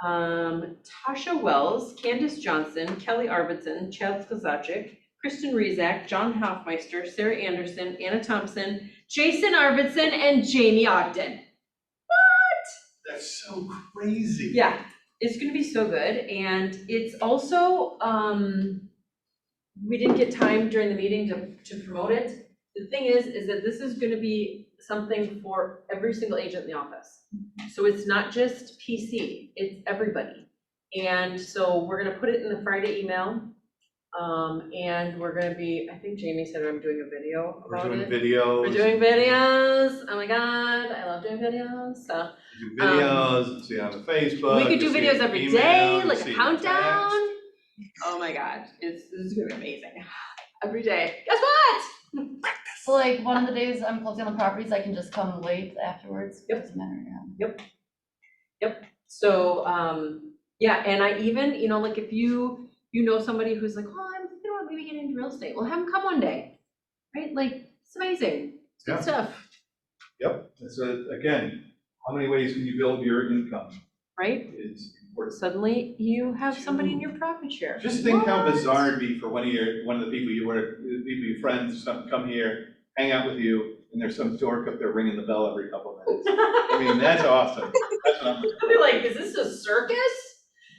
Tasha Wells, Candace Johnson, Kelly Arvidsson, Chaz Kozaczyk, Kristen Rezak, John Hoffmeister, Sarah Anderson, Anna Thompson, Jason Arvidsson, and Jamie Ogden. That's so crazy. Yeah, it's gonna be so good, and it's also, we didn't get time during the meeting to promote it. The thing is that this is gonna be something for every single agent in the office. So it's not just PC, it's everybody. And so we're gonna put it in the Friday email. And we're gonna be, I think Jamie said I'm doing a video We're about doing it. videos. We're doing videos, oh my God, I love doing videos, so. You do videos, and see it on the Facebook. We could do you see it videos in every email, day, you like see a it in countdown. text. Oh my God, this is gonna be amazing. Every day. Guess what? so like one of the days I'm closing on the properties, I can just come late afterwards, Yep. doesn't matter, yeah. So, yeah, and I even, like if you know somebody who's like, oh, I'm thinking about maybe getting into real estate, well, have them come one day, right? Like, it's amazing. It's good Yeah. stuff, Yep, again, how many ways can you build your income right? is important. Suddenly you have somebody in your profit share. Just think how What? bizarre it'd be for one of the people your friends, some come here, hang out with you, and there's some dork up there ringing the bell every couple of minutes. I mean, that's awesome. That's what I'm I'll be like, is this a circus?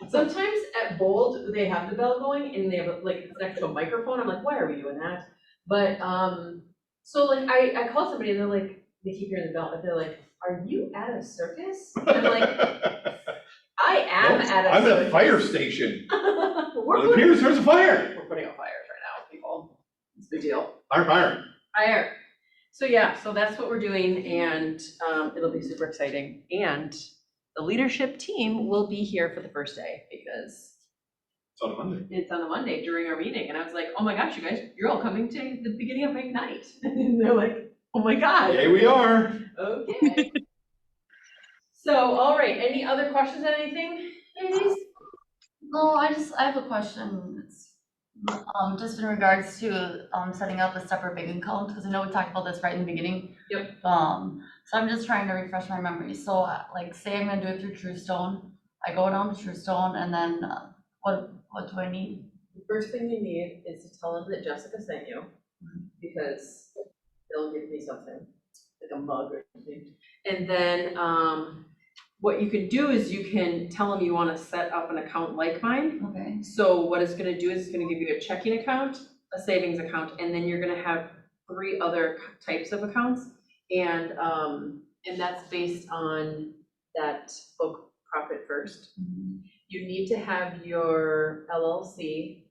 Sometimes at Bold, they have the bell going and they have it's next to a microphone. I'm like, why are we doing that? But, so like I called somebody and they're like, they keep hearing the bell, but they're like, are you at a circus? And I'm like, I am at a I'm circus. at a fire station. We're It appears there's a fire. putting out fires right now, people. It's the deal. Fire. Fire. So yeah, so that's what we're doing and it'll be super exciting. And the leadership team will be here for the first day because It's on a Monday. it's on a Monday during our meeting. And I was like, oh my gosh, you guys, you're all coming to the beginning of Ignite. And they're like, oh my God. Yay, we are. Okay. So, all right, any other questions on anything, ladies? No, I have a question. It's just in regards to setting up a separate bank account, because I know we talked about this right in the beginning. Yep. So I'm just trying to refresh my memory. So like, say I'm gonna do it through TrueStone. I go down to TrueStone and then what do I need? The first thing you need is to tell them that Jessica sent you, because they'll give me something, like a mug or something. And then, what you can do is you can tell them you wanna set up an account like mine. Okay. So what it's gonna do is it's gonna give you a checking account, a savings account, and then you're gonna have 3 other types of accounts. And that's based on that book, Profit First. You need to have your LLC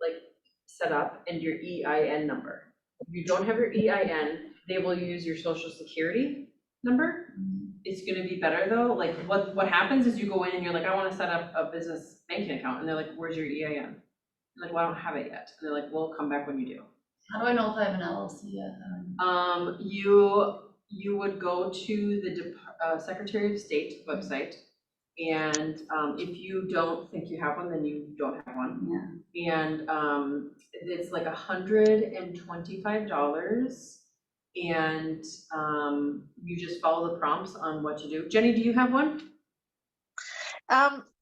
like set up and your EIN number. If you don't have your EIN, they will use your social security number. It's gonna be better though, like what happens is you go in and you're like, I wanna set up a business banking account, and they're like, where's your EIN? You're like, well, I don't have it yet. And they're like, well, come back when you do. How do I know if I have an LLC yet? You would go to the Secretary of State website, and if you don't think you have one, then you don't have one. Yeah. And it's like $125, and you just follow the prompts on what to do. Jenny, do you have one?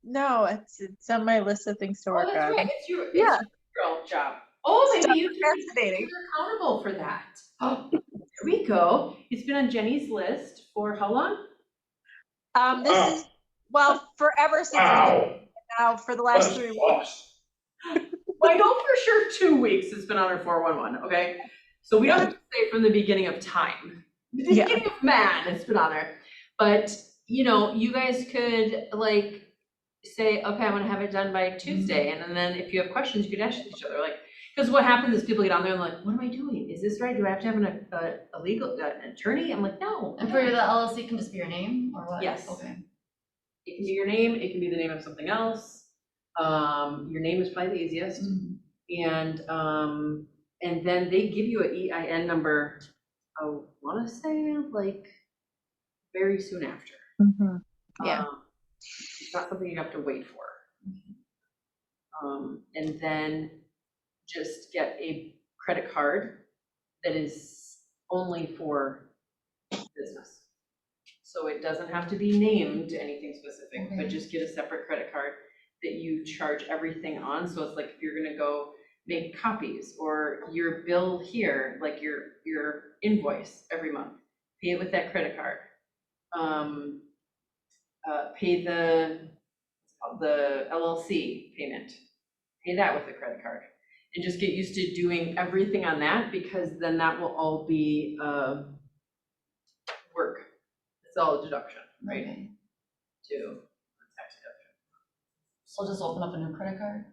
No, it's on my list of things to work Oh, that's on. right. It's your Yeah. girl job. Oh, maybe you can be Fascinating. accountable for that. There we go. It's been on Jenny's list for how long? This is, well, forever since now for the last 3 weeks. Well, I know for sure 2 weeks it's been on our 411, okay? So we don't have to say from the beginning of time. The Yeah. beginning of man, it's been on there. But, you know, you guys could like say, okay, I'm gonna have it done by Tuesday. And then if you have questions, you could ask each other, like, because what happens is people get on there and like, what am I doing? Is this right? Do I have to have an attorney? I'm like, no. And for the LLC can just be your name or what? Yes. Okay. It can be your name, it can be the name of something else. Your name is probably the easiest. And then they give you an EIN number, I wanna say like very soon after. Yeah. It's not something you have to wait for. And then just get a credit card that is only for business. So it doesn't have to be named anything specific, but Okay. just get a separate credit card that you charge everything on. So it's like if you're gonna go make copies or your bill here, like your invoice every month, pay it with that credit card. Pay the LLC payment, pay that with a credit card. And just get used to doing everything on that, because then that will all be work. It's all a deduction, right? Okay. To tax deduction. So just open up a new credit card?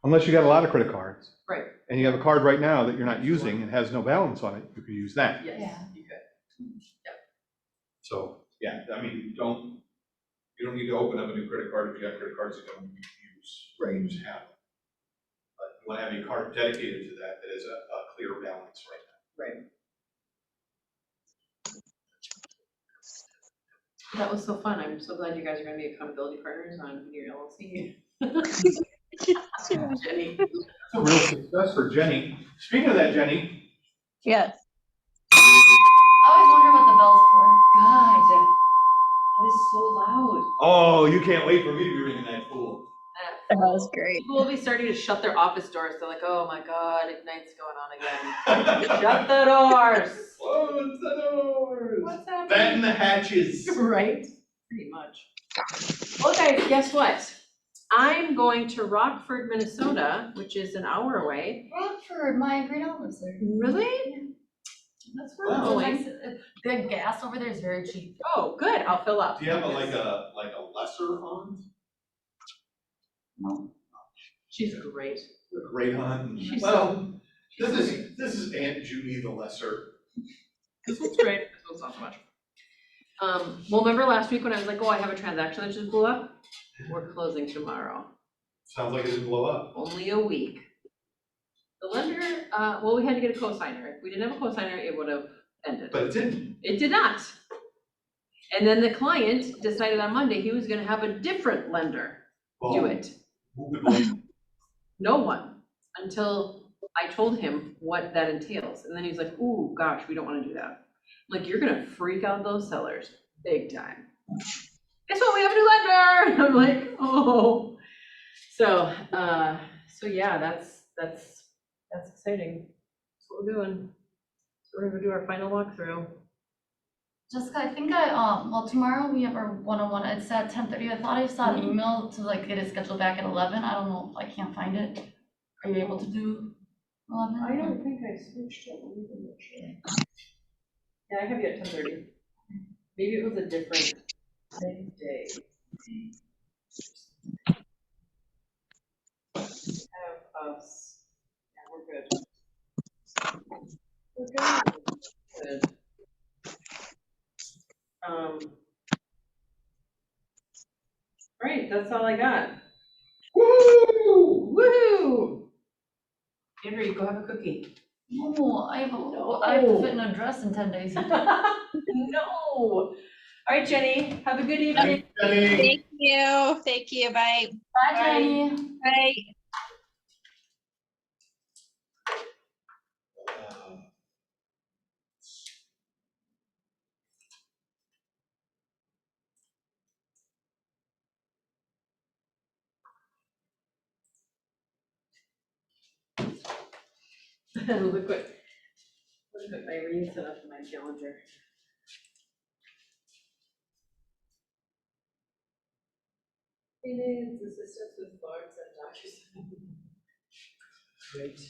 Unless you got a lot of credit cards. Right. And you have a card right now that you're not using and has no balance on it, you could use that. Yes, Yeah. you could. So, yeah, I mean, you don't need to open up a new credit card if you got credit cards that don't use, Right. use have. But you want to have a card dedicated to that is a clear balance right now. Right. That was so fun. I'm so glad you guys are gonna be accountability partners on your LLC. Jenny. It's a real success for Jenny. Speaking of that, Jenny, Yes. I always wonder what the bell's for. God, that is so loud. oh, you can't wait for me to be ringing that fool. That was great. People will be starting to shut their office doors. They're like, oh my God, Ignite's going on again. Shut the doors. Close the doors. What's happening? Batten the hatches. Right? Pretty much. Well, guys, guess what? I'm going to Rockford, Minnesota, which is an hour away. Rockford, my great aunt lives there. Really? That's where I'm It's a going. nice, the gas over there is very cheap. Oh, good. I'll fill up. Do you have a lesser aunt? No. She's great. A great aunt? She's Well, she's this is Aunt Judy the lesser. This one's great. This one's not so much. Well, remember last week when I was like, oh, I have a transaction that just blew up? We're closing tomorrow. Sounds like it didn't blow up. Only a week. The lender, well, we had to get a cosigner. If we didn't have a cosigner, it would have ended. But it didn't. It did not. And then the client decided on Monday he was gonna have a different lender do it. Who would like- No one, until I told him what that entails. And then he's like, ooh, gosh, we don't wanna do that. I'm like, you're gonna freak out those sellers big time. Guess what, we have a new lender. And I'm like, oh. So yeah, that's exciting. That's what we're doing. So we're gonna do our final walkthrough. Jessica, I think well, tomorrow we have our one-on-one, it's at 10:30. I thought I saw an email to like get it scheduled back at 11. I don't know if I can't find it. Are you able to do 11? I don't think I switched it. Let me double check. Yeah, I have you at 10:30. Maybe it was a different day. Have us. Yeah, we're good. We're good. Good. All right, that's all I got. Woo! Woohoo! Andrew, you go have a cookie. No, I have to fit in a dress in 10 days. No. All right, Jenny, have a good evening. Jenny. Thank you, bye. Bye, Jenny. Bye. Look what Irene set up in my calendar. It is assistance with Florence and doctors. Great,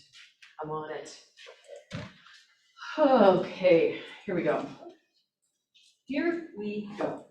I'm on it. Okay, here we go. Here we go.